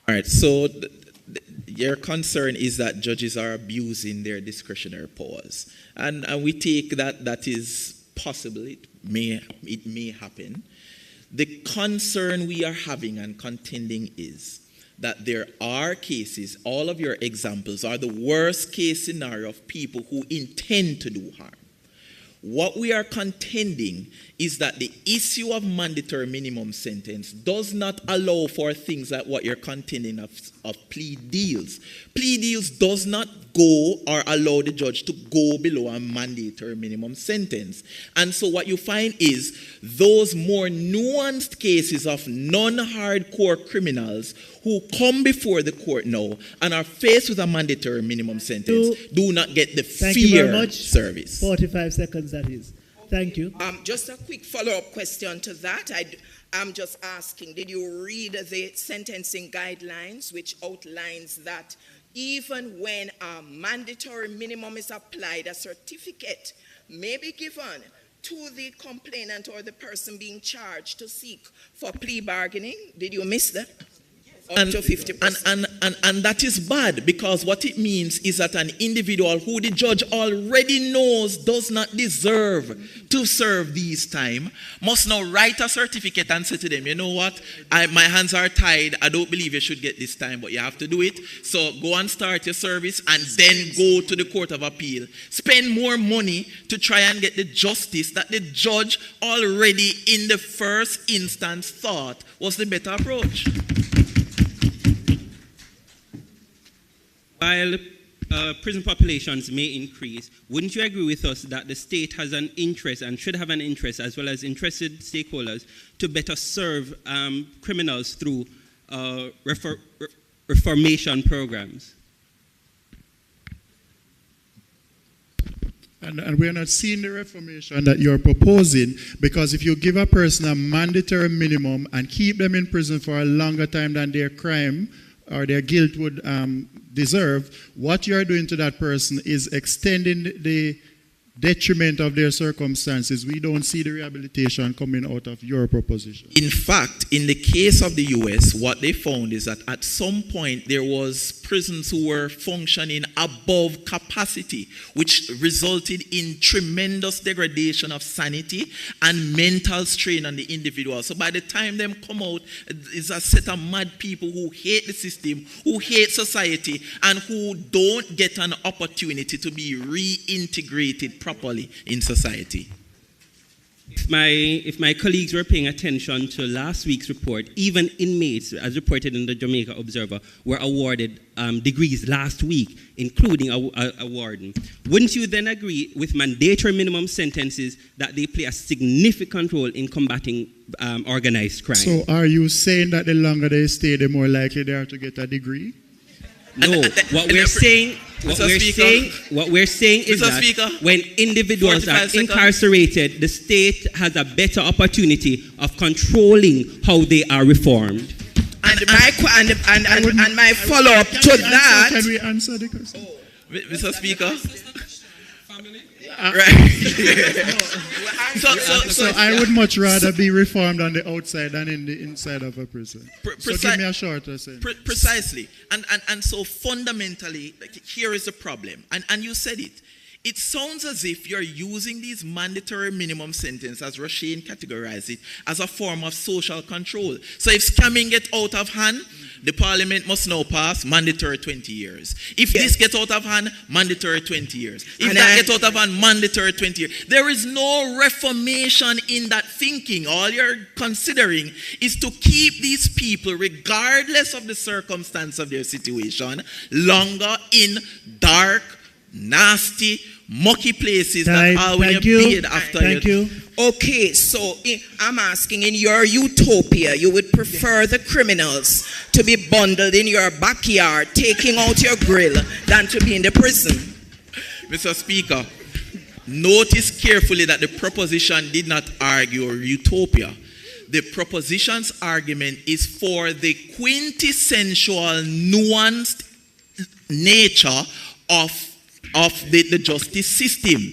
All right, so your concern is that judges are abusing their discretionary powers. And we take that is possible, it may happen. The concern we are having and contending is that there are cases, all of your examples are the worst case scenario of people who intend to do harm. What we are contending is that the issue of mandatory minimum sentence does not allow for things like what you're contending of plea deals. Plea deals does not go or allow the judge to go below a mandatory minimum sentence. And so what you find is those more nuanced cases of non-hardcore criminals who come before the court now and are faced with a mandatory minimum sentence do not get the fair service. 45 seconds, that is. Thank you. Just a quick follow-up question to that. I'm just asking, did you read the sentencing guidelines which outlines that even when a mandatory minimum is applied, a certificate may be given to the complainant or the person being charged to seek for plea bargaining? Did you miss that? And that is bad, because what it means is that an individual who the judge already knows does not deserve to serve these time must now write a certificate and say to them, you know what, my hands are tied, I don't believe you should get this time, but you have to do it. So go and start your service and then go to the Court of Appeal. Spend more money to try and get the justice that the judge already in the first instance thought was the better approach. While prison populations may increase, wouldn't you agree with us that the state has an interest and should have an interest, as well as interested stakeholders, to better serve criminals through reformation programs? And we are not seeing the reformation that you're proposing, because if you give a person a mandatory minimum and keep them in prison for a longer time than their crime or their guilt would deserve, what you're doing to that person is extending the detriment of their circumstances. We don't see the rehabilitation coming out of your proposition. In fact, in the case of the US, what they found is that at some point there was prisons who were functioning above capacity, which resulted in tremendous degradation of sanity and mental strain on the individual. So by the time them come out, it's a set of mad people who hate the system, who hate society, and who don't get an opportunity to be reintegrated properly in society. If my colleagues were paying attention to last week's report, even inmates, as reported in the Jamaica Observer, were awarded degrees last week, including a warden. Wouldn't you then agree with mandatory minimum sentences that they play a significant role in combating organized crime? So are you saying that the longer they stay, the more likely they are to get a degree? No, what we're saying is that when individuals are incarcerated, the state has a better opportunity of controlling how they are reformed. And my follow-up to that. Can we answer the question? Mr. Speaker? family. So I would much rather be reformed on the outside than in the inside of a prison. So give me a shorter sentence. Precisely. And so fundamentally, like, here is the problem. And you said it. It sounds as if you're using these mandatory minimum sentences, as Rasheen categorized it, as a form of social control. So if scamming gets out of hand, the parliament must now pass mandatory 20 years. If this gets out of hand, mandatory 20 years. If that gets out of hand, mandatory 20 years. There is no reformation in that thinking. All you're considering is to keep these people, regardless of the circumstance of their situation, longer in dark, nasty, mucky places that are when you beard after Thank you. Okay, so I'm asking, in your utopia, you would prefer the criminals to be bundled in your backyard, taking out your grill, than to be in the prison? Mr. Speaker, notice carefully that the proposition did not argue utopia. The proposition's argument is for the quintessential nuanced nature of the justice system.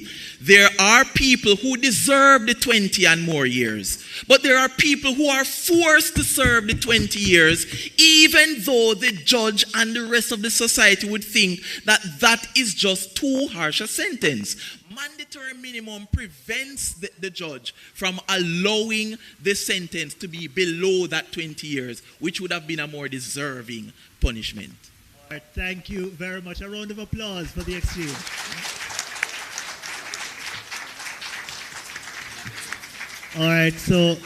There are people who deserve the 20 and more years, but there are people who are forced to serve the 20 years, even though the judge and the rest of the society would think that that is just too harsh a sentence. Mandatory minimum prevents the judge from allowing the sentence to be below that 20 years, which would have been a more deserving punishment. All right, thank you very much. A round of applause for the exchange. All right, so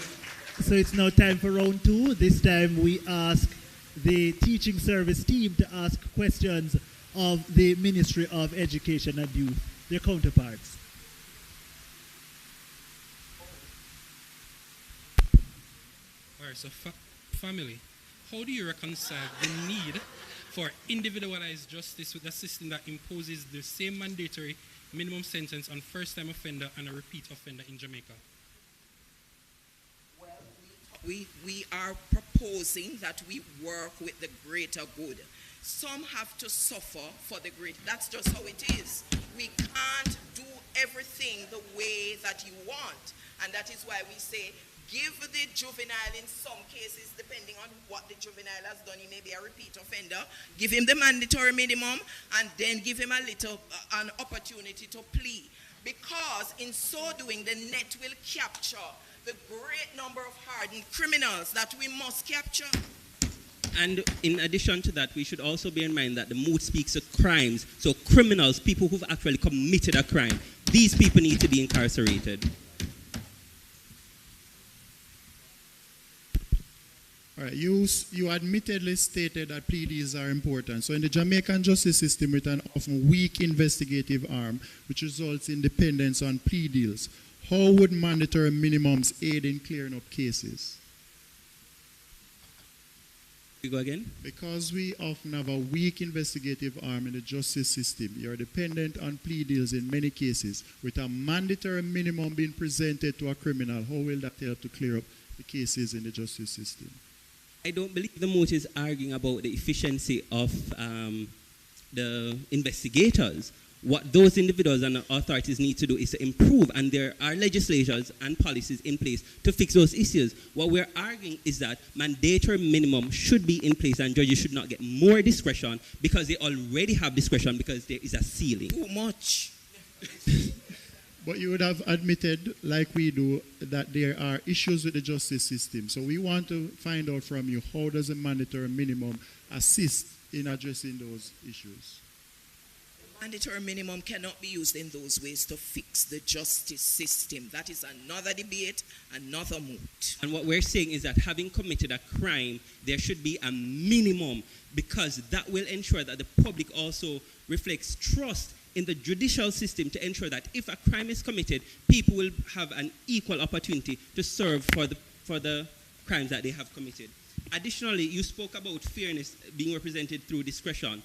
it's now time for round two. This time we ask the teaching service team to ask questions of the Ministry of Education and Youth, their counterparts. All right, so family, how do you reconcile the need for individualized justice with a system that imposes the same mandatory minimum sentence on first-time offender and a repeat offender in Jamaica? Well, we are proposing that we work with the greater good. Some have to suffer for the greater. That's just how it is. We can't do everything the way that you want. And that is why we say, give the juvenile, in some cases, depending on what the juvenile has done, he may be a repeat offender, give him the mandatory minimum, and then give him a little, an opportunity to plea. Because in so doing, the net will capture the great number of hardened criminals that we must capture. And in addition to that, we should also bear in mind that the mood speaks of crimes. So criminals, people who've actually committed a crime, these people need to be incarcerated. All right, you admittedly stated that plea deals are important. So in the Jamaican justice system, with an often weak investigative arm, which results in dependence on plea deals, how would mandatory minimums aid in clearing up cases? You go again? Because we often have a weak investigative arm in the justice system, you're dependent on plea deals in many cases. With a mandatory minimum being presented to a criminal, how will that help to clear up the cases in the justice system? I don't believe the moot is arguing about the efficiency of the investigators. What those individuals and authorities need to do is to improve, and there are legislations and policies in place to fix those issues. What we're arguing is that mandatory minimum should be in place, and judges should not get more discretion because they already have discretion because there is a ceiling. Too much. But you would have admitted, like we do, that there are issues with the justice system. So we want to find out from you, how does a mandatory minimum assist in addressing those issues? Mandatory minimum cannot be used in those ways to fix the justice system. That is another debate, another moot. And what we're saying is that having committed a crime, there should be a minimum, because that will ensure that the public also reflects trust in the judicial system, to ensure that if a crime is committed, people will have an equal opportunity to serve for the crimes that they have committed. Additionally, you spoke about fairness being represented through discretion.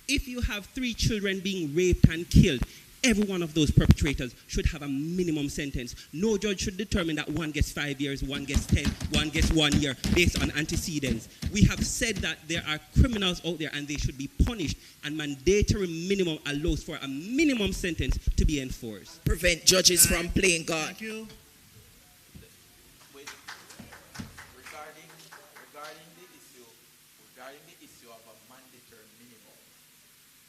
If you have 3 children being raped and killed, every one of those perpetrators should have a minimum sentence. No judge should determine that one gets 5 years, one gets 10, one gets 1 year based on antecedents. We have said that there are criminals out there and they should be punished, and mandatory minimum allows for a minimum sentence to be enforced. Prevent judges from playing God. Thank you. Regarding the issue of a mandatory minimum,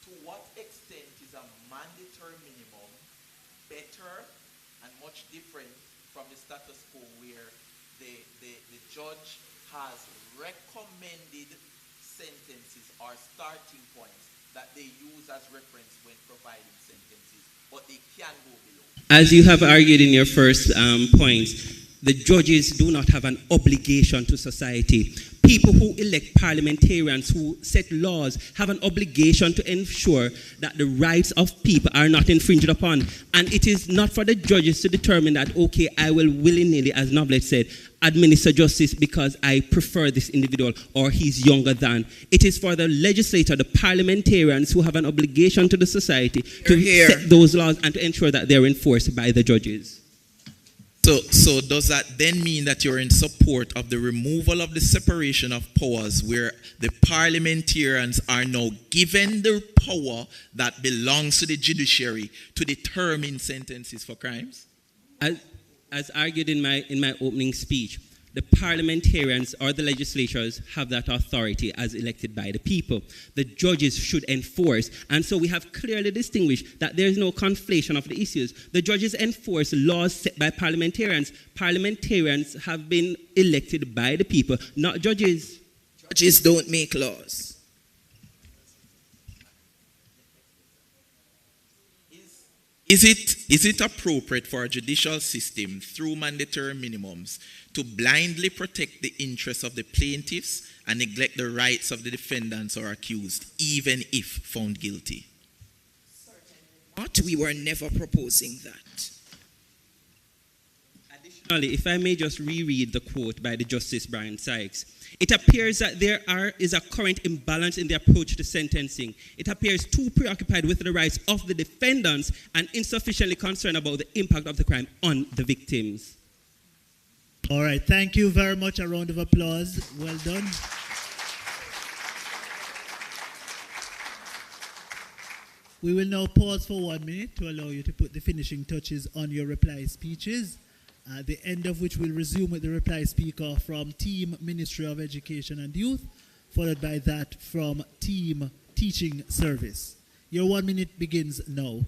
to what extent is a mandatory minimum better and much different from the status quo where the judge has recommended sentences or starting points that they use as reference when providing sentences, but they can go below? As you have argued in your first point, the judges do not have an obligation to society. People who elect parliamentarians who set laws have an obligation to ensure that the rights of people are not infringed upon. And it is not for the judges to determine that, okay, I will willy-nilly, as Noblet said, administer justice because I prefer this individual or he's younger than. It is for the legislator, the parliamentarians who have an obligation to the society to set those laws and to ensure that they're enforced by the judges. So does that then mean that you're in support of the removal of the separation of powers, where the parliamentarians are now given the power that belongs to the judiciary to determine sentences for crimes? As argued in my opening speech, the parliamentarians or the legislatures have that authority as elected by the people. The judges should enforce. And so we have clearly distinguished that there is no conflation of the issues. The judges enforce laws set by parliamentarians. Parliamentarians have been elected by the people, not judges. Judges don't make laws. Is it appropriate for a judicial system through mandatory minimums to blindly protect the interests of the plaintiffs and neglect the rights of the defendants or accused, even if found guilty? But we were never proposing that. Additionally, if I may just reread the quote by the Justice Brian Sykes, it appears that there is a current imbalance in the approach to sentencing. It appears too preoccupied with the rights of the defendants and insufficiently concerned about the impact of the crime on the victims. All right, thank you very much. A round of applause. Well done. We will now pause for 1 minute to allow you to put the finishing touches on your reply speeches, at the end of which we'll resume with the reply speaker from Team Ministry of Education and Youth, followed by that from Team Teaching Service. Your 1 minute begins now.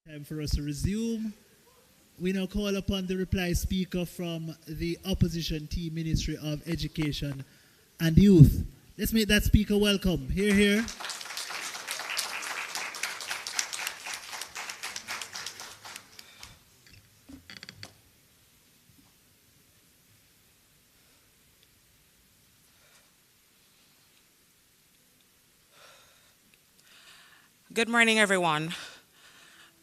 Time for us to resume. We now call upon the reply speaker from the opposition team, Ministry of Education and Youth. Let's make that speaker welcome. Hear, hear. Good morning, everyone.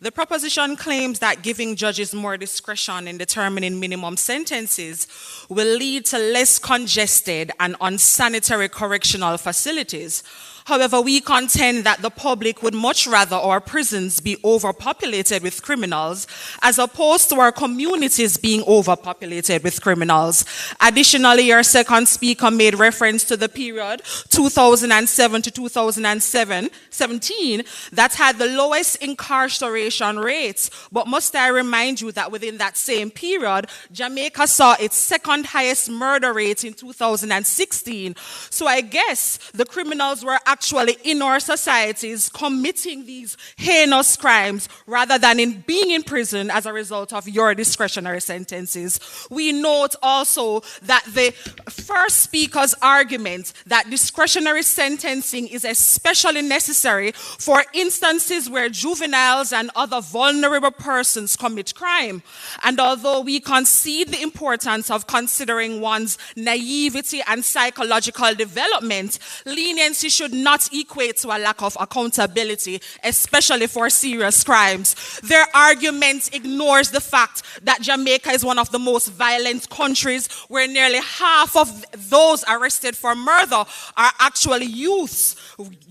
The proposition claims that giving judges more discretion in determining minimum sentences will lead to less congested and unsanitary correctional facilities. However, we contend that the public would much rather our prisons be overpopulated with criminals as opposed to our communities being overpopulated with criminals. Additionally, your second speaker made reference to the period 2007 to 2017 that had the lowest incarceration rates. But must I remind you that within that same period, Jamaica saw its second highest murder rate in 2016. So I guess the criminals were actually in our societies committing these heinous crimes rather than being in prison as a result of your discretionary sentences. We note also that the first speaker's argument that discretionary sentencing is especially necessary for instances where juveniles and other vulnerable persons commit crime. And although we concede the importance of considering one's naivety and psychological development, leniency should not equate to a lack of accountability, especially for serious crimes. Their argument ignores the fact that Jamaica is one of the most violent countries where nearly half of those arrested for murder are actually youths,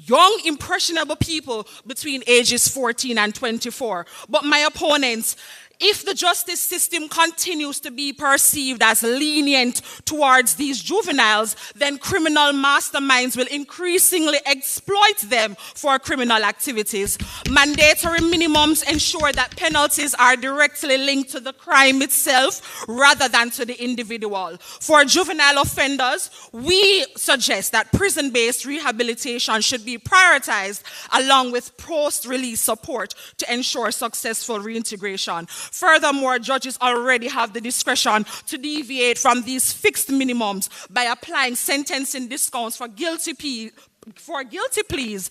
young, impressionable people between ages 14 and 24. But my opponents, if the justice system continues to be perceived as lenient towards these juveniles, then criminal masterminds will increasingly exploit them for criminal activities. Mandatory minimums ensure that penalties are directly linked to the crime itself rather than to the individual. For juvenile offenders, we suggest that prison-based rehabilitation should be prioritized along with post-release support to ensure successful reintegration. Furthermore, judges already have the discretion to deviate from these fixed minimums by applying sentencing discounts for guilty pleas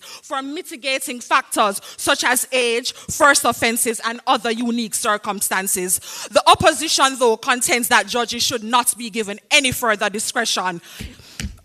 for mitigating factors such as age, first offenses, and other unique circumstances. The opposition, though, contends that judges should not be given any further discretion.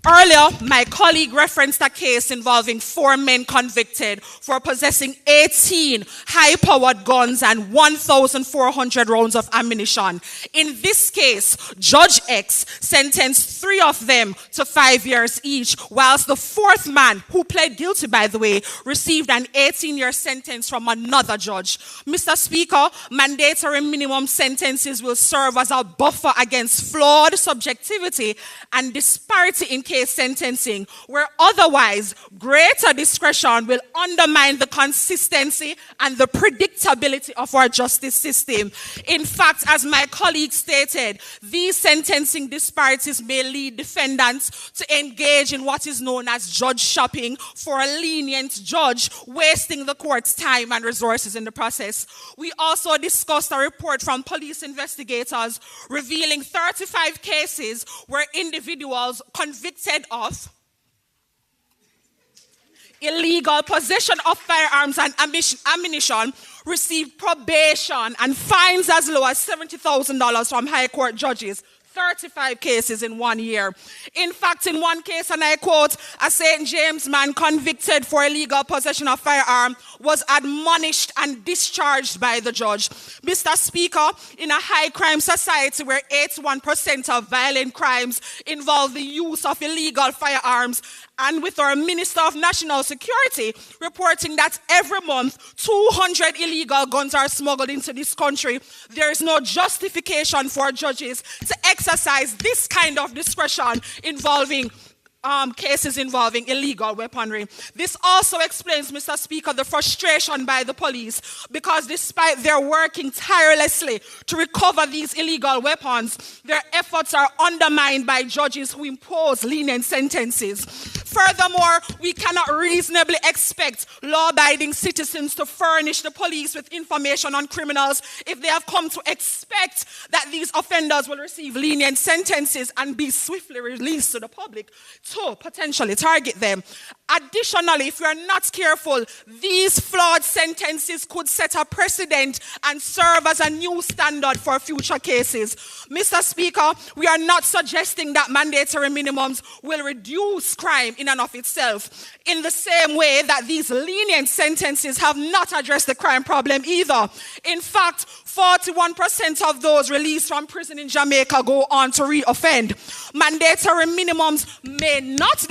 Earlier, my colleague referenced a case involving 4 men convicted for possessing 18 high-powered guns and 1,400 rounds of ammunition. In this case, Judge X sentenced 3 of them to 5 years each, whilst the 4th man, who pled guilty, by the way, received an 18-year sentence from another judge. Mr. Speaker, mandatory minimum sentences will serve as a buffer against flawed subjectivity and disparity in case sentencing, where otherwise greater discretion will undermine the consistency and the predictability of our justice system. In fact, as my colleague stated, these sentencing disparities may lead defendants to engage in what is known as judge shopping for a lenient judge, wasting the court's time and resources in the process. We also discussed a report from police investigators revealing 35 cases where individuals convicted of illegal possession of firearms and ammunition received probation and fines as low as $70,000 from high court judges. 35 cases in 1 year. In fact, in one case, and I quote, a St. James man convicted for illegal possession of firearm was admonished and discharged by the judge. Mr. Speaker, in a high crime society where 81% of violent crimes involve the use of illegal firearms, and with our Minister of National Security reporting that every month 200 illegal guns are smuggled into this country, there is no justification for judges to exercise this kind of discretion involving cases involving illegal weaponry. This also explains, Mr. Speaker, the frustration by the police, because despite their working tirelessly to recover these illegal weapons, their efforts are undermined by judges who impose lenient sentences. Furthermore, we cannot reasonably expect law-abiding citizens to furnish the police with information on criminals if they have come to expect that these offenders will receive lenient sentences and be swiftly released to the public to potentially target them. Additionally, if we are not careful, these flawed sentences could set a precedent and serve as a new standard for future cases. Mr. Speaker, we are not suggesting that mandatory minimums will reduce crime in and of itself, in the same way that these lenient sentences have not addressed the crime problem either. In fact, 41% of those released from prison in Jamaica go on to re-offend. Mandatory minimums may not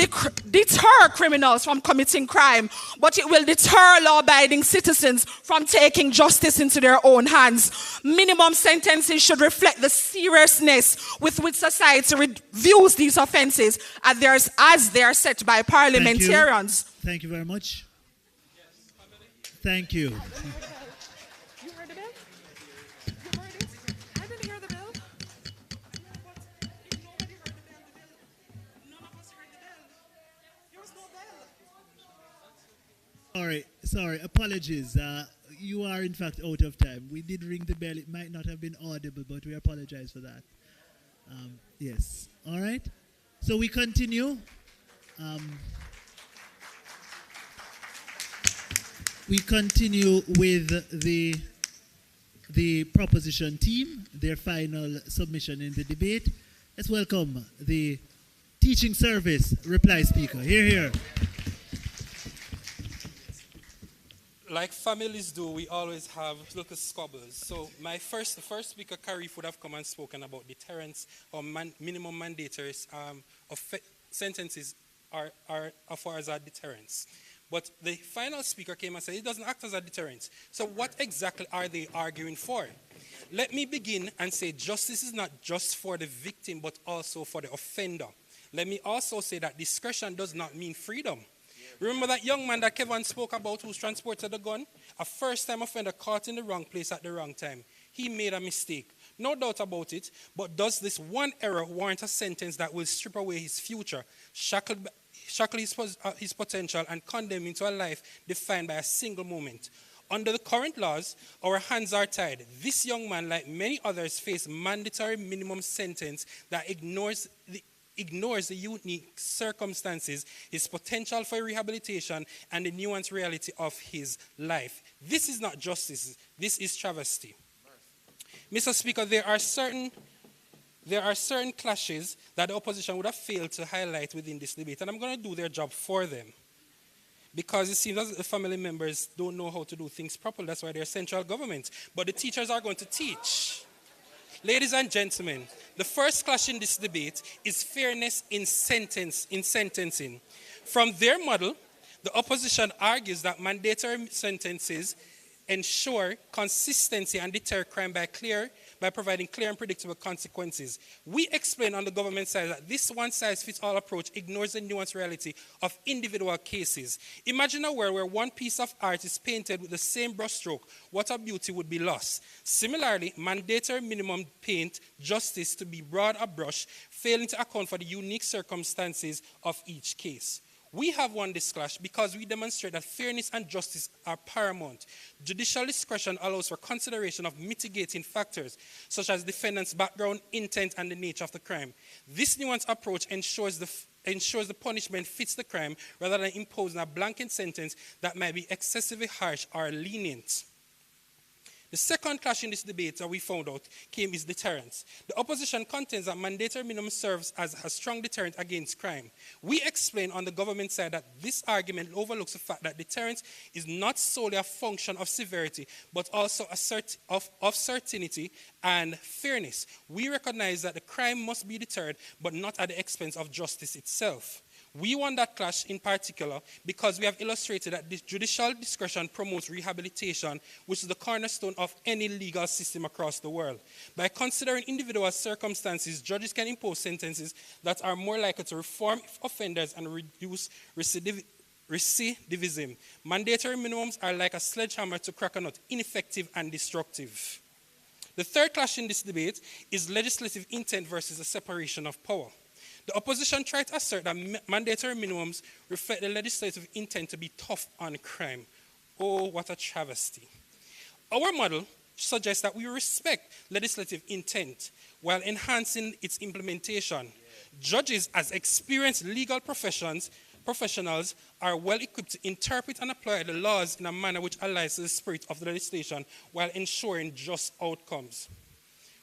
deter deter criminals from committing crime, but it will deter law-abiding citizens from taking justice into their own hands. Minimum sentences should reflect the seriousness with which society views these offenses as they are set by parliamentarians. Thank you very much. Thank you. You heard the bill? You heard it? I didn't hear the bill. Nobody heard the bill. None of us heard the bill. There was no bill. Sorry, apologies. You are in fact out of time. We did ring the bell. It might not have been audible, but we apologize for that. Yes. All right. So we continue. We continue with the proposition team, their final submission in the debate. Let's welcome the teaching service reply speaker. Here. Like families do, we always have little squabbles. So the first speaker, Karif, would have come and spoken about deterrence or minimum mandatory sentences are as far as our deterrence. But the final speaker came and said it doesn't act as a deterrent. So what exactly are they arguing for? Let me begin and say justice is not just for the victim, but also for the offender. Let me also say that discretion does not mean freedom. Remember that young man that Kevin spoke about who's transported a gun? A first-time offender caught in the wrong place at the wrong time. He made a mistake. No doubt about it, but does this one error warrant a sentence that will strip away his future, shackle his potential, and condemn him to a life defined by a single moment? Under the current laws, our hands are tied. This young man, like many others, face mandatory minimum sentence that ignores the unique circumstances, his potential for rehabilitation, and the nuanced reality of his life. This is not justice. This is travesty. Mr. Speaker, there are certain clashes that the opposition would have failed to highlight within this debate, and I'm going to do their job for them. Because it seems as the family members don't know how to do things properly. That's why they're central government. But the teachers are going to teach. Ladies and gentlemen, the first clash in this debate is fairness in sentencing. From their model, the opposition argues that mandatory sentences ensure consistency and deter crime by providing clear and predictable consequences. We explain on the government side that this one-size-fits-all approach ignores the nuanced reality of individual cases. Imagine a world where one piece of art is painted with the same brushstroke. What a beauty would be lost. Similarly, mandatory minimum paint justice to be broad a brush, failing to account for the unique circumstances of each case. We have won this clash because we demonstrate that fairness and justice are paramount. Judicial discretion allows for consideration of mitigating factors, such as defendant's background, intent, and the nature of the crime. This nuanced approach ensures the punishment fits the crime rather than imposing a blanket sentence that might be excessively harsh or lenient. The second clash in this debate that we found out is deterrence. The opposition contends that mandatory minimum serves as a strong deterrent against crime. We explain on the government side that this argument overlooks the fact that deterrence is not solely a function of severity, but also of certainty and fairness. We recognize that the crime must be deterred, but not at the expense of justice itself. We won that clash in particular because we have illustrated that this judicial discretion promotes rehabilitation, which is the cornerstone of any legal system across the world. By considering individual circumstances, judges can impose sentences that are more likely to reform offenders and reduce recidivism. Mandatory minimums are like a sledgehammer to crack a nut, ineffective and destructive. The third clash in this debate is legislative intent versus the separation of power. The opposition tried to assert that mandatory minimums reflect the legislative intent to be tough on crime. Oh, what a travesty. Our model suggests that we respect legislative intent while enhancing its implementation. Judges, as experienced legal professionals, are well equipped to interpret and apply the laws in a manner which aligns to the spirit of the legislation while ensuring just outcomes.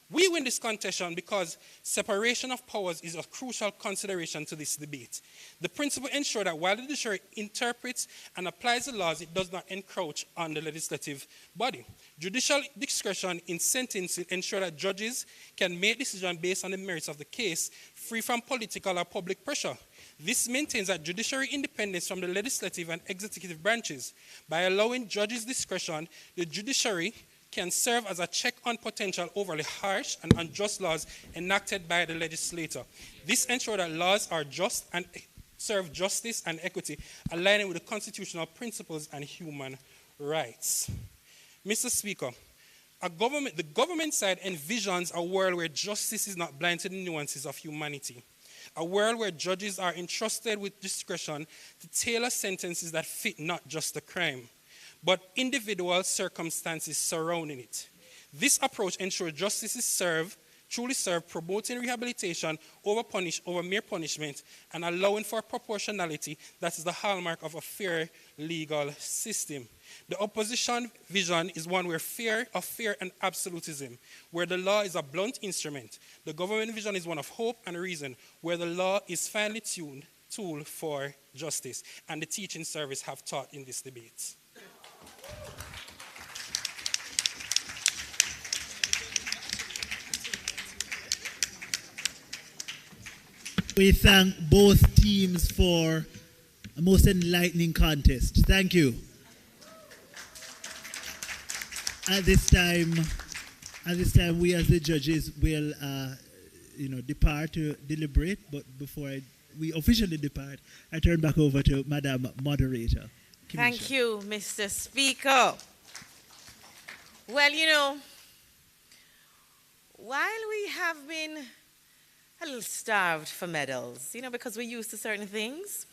We win this contention because separation of powers is a crucial consideration to this debate. The principle ensures that while the judiciary interprets and applies the laws, it does not encroach on the legislative body. Judicial discretion in sentencing ensures that judges can make decisions based on the merits of the case, free from political or public pressure. This maintains that judiciary independence from the legislative and executive branches. By allowing judges discretion, the judiciary can serve as a check on potential overly harsh and unjust laws enacted by the legislator. This ensures that laws are just and serve justice and equity, aligning with the constitutional principles and human rights. Mr. Speaker, the government side envisions a world where justice is not blind to the nuances of humanity. A world where judges are entrusted with discretion to tailor sentences that fit not just the crime, but individual circumstances surrounding it. This approach ensures justice is truly served, promoting rehabilitation over mere punishment and allowing for proportionality that is the hallmark of a fair legal system. The opposition vision is one where fear and absolutism, where the law is a blunt instrument. The government vision is one of hope and reason, where the law is finely tuned tool for justice. And the teaching service have taught in this debate. We thank both teams for a most enlightening contest. Thank you. At this time, we as the judges will, depart to deliberate. But before we officially depart, I turn back over to Madam Moderator. Thank you, Mr. Speaker. Well, while we have been a little starved for medals, because we're used to certain things,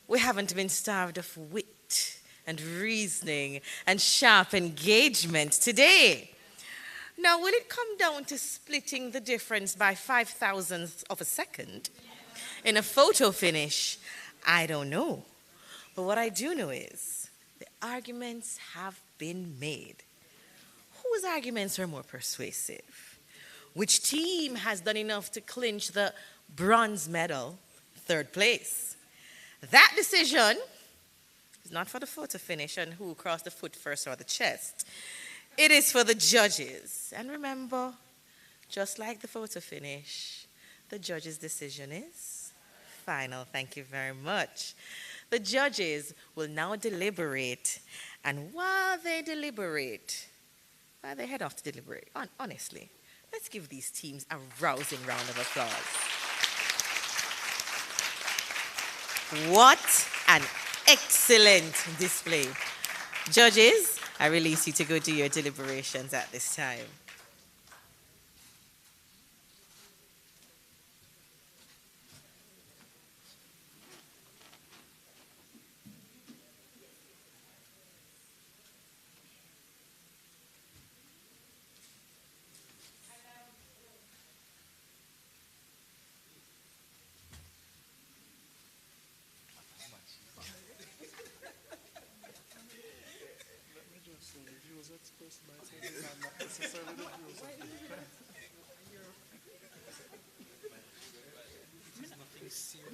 we haven't been starved of wit and reasoning and sharp engagement today. Now, will it come down to splitting the difference by 5,000ths of a second in a photo finish? I don't know. But what I do know is the arguments have been made. Whose arguments are more persuasive? Which team has done enough to clinch the bronze medal, third place? That decision is not for the photo finish and who crossed the foot first or the chest. It is for the judges. And remember, just like the photo finish, the judge's decision is final. Thank you very much. The judges will now deliberate. And while they deliberate, while they head off to deliberate, honestly, let's give these teams a rousing round of applause. What an excellent display. Judges, I release you to go do your deliberations at this time. No.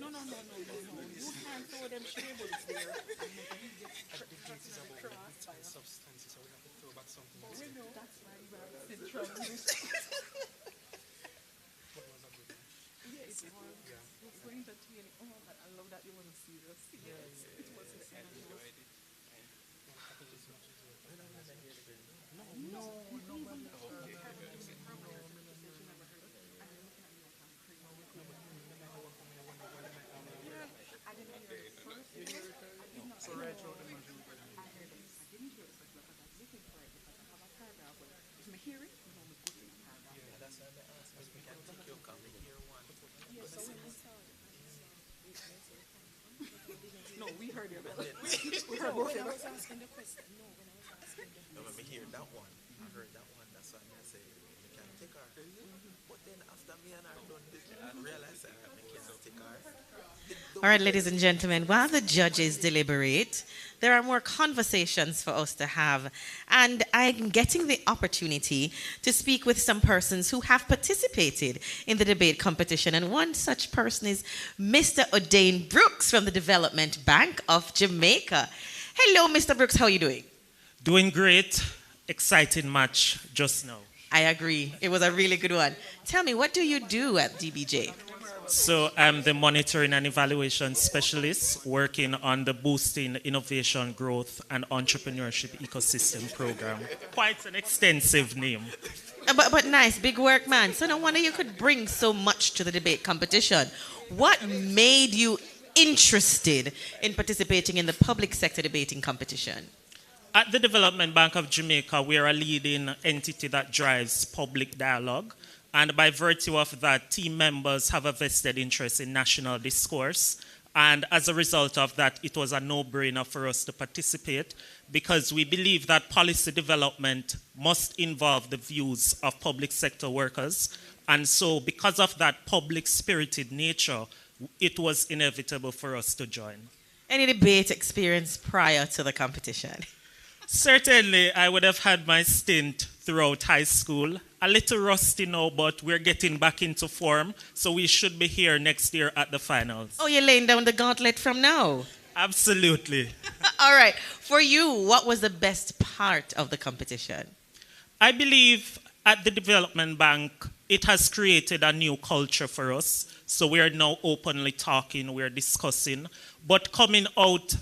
You can't throw them shables there. Substances, so we have to throw back something. That's why you are in trouble. Yeah, it was. It was entertaining. Oh, but I love that you wasn't serious. Yes. It wasn't serious. No. So right through the module. I didn't hear it, because I was looking for it, because I have a paragraph. But if I hear it, I'm going to put it in a paragraph. Yeah, that's why I asked. Because we can take your comment here one. Yeah, so when I saw it, no, we heard your bell. We heard both of us asking the question. No, when we hear that one, I heard that one. That's why I say we can take her. But then after me and her done this, I realized that we can't take her. All right, ladies and gentlemen, while the judges deliberate, there are more conversations for us to have. And I'm getting the opportunity to speak with some persons who have participated in the debate competition. And one such person is Mr. O'Dane Brooks from the Development Bank of Jamaica. Hello, Mr. Brooks. How are you doing? Doing great. Exciting match just now. I agree. It was a really good one. Tell me, what do you do at DBJ? So I'm the monitoring and evaluation specialist working on the Boosting Innovation, Growth and Entrepreneurship Ecosystem Program. Quite an extensive name. But nice, big work, man. So no wonder you could bring so much to the debate competition. What made you interested in participating in the public sector debating competition? At the Development Bank of Jamaica, we are a leading entity that drives public dialogue. And by virtue of that, team members have a vested interest in national discourse. And as a result of that, it was a no-brainer for us to participate because we believe that policy development must involve the views of public sector workers. And so because of that public-spirited nature, it was inevitable for us to join. Any debate experience prior to the competition? Certainly, I would have had my stint throughout high school. A little rusty now, but we're getting back into form, so we should be here next year at the finals. Oh, you're laying down the gauntlet from now? Absolutely. All right. For you, what was the best part of the competition? I believe at the Development Bank, it has created a new culture for us. So we are now openly talking, we're discussing, but coming out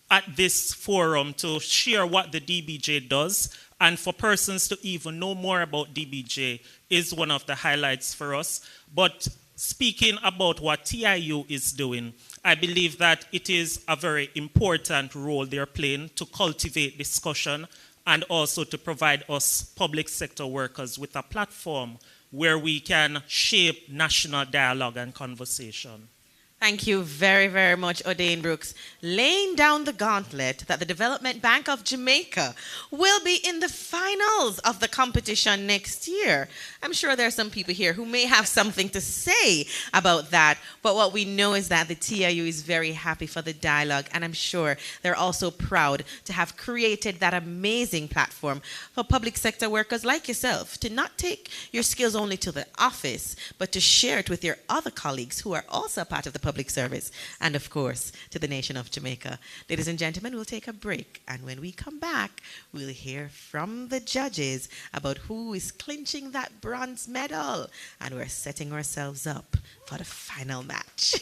at this forum to share what the DBJ does and for persons to even know more about DBJ is one of the highlights for us. But speaking about what TIU is doing, I believe that it is a very important role they're playing to cultivate discussion and also to provide us public sector workers with a platform where we can shape national dialogue and conversation. Thank you very, very much, O'Dane Brooks. Laying down the gauntlet that the Development Bank of Jamaica will be in the finals of the competition next year. I'm sure there are some people here who may have something to say about that, but what we know is that the TIU is very happy for the dialogue, and I'm sure they're also proud to have created that amazing platform for public sector workers like yourself to not take your skills only to the office, but to share it with your other colleagues who are also part of the public service, and of course, to the nation of Jamaica. Ladies and gentlemen, we'll take a break, and when we come back, we'll hear from the judges about who is clinching that bronze medal, and we're setting ourselves up for the final match.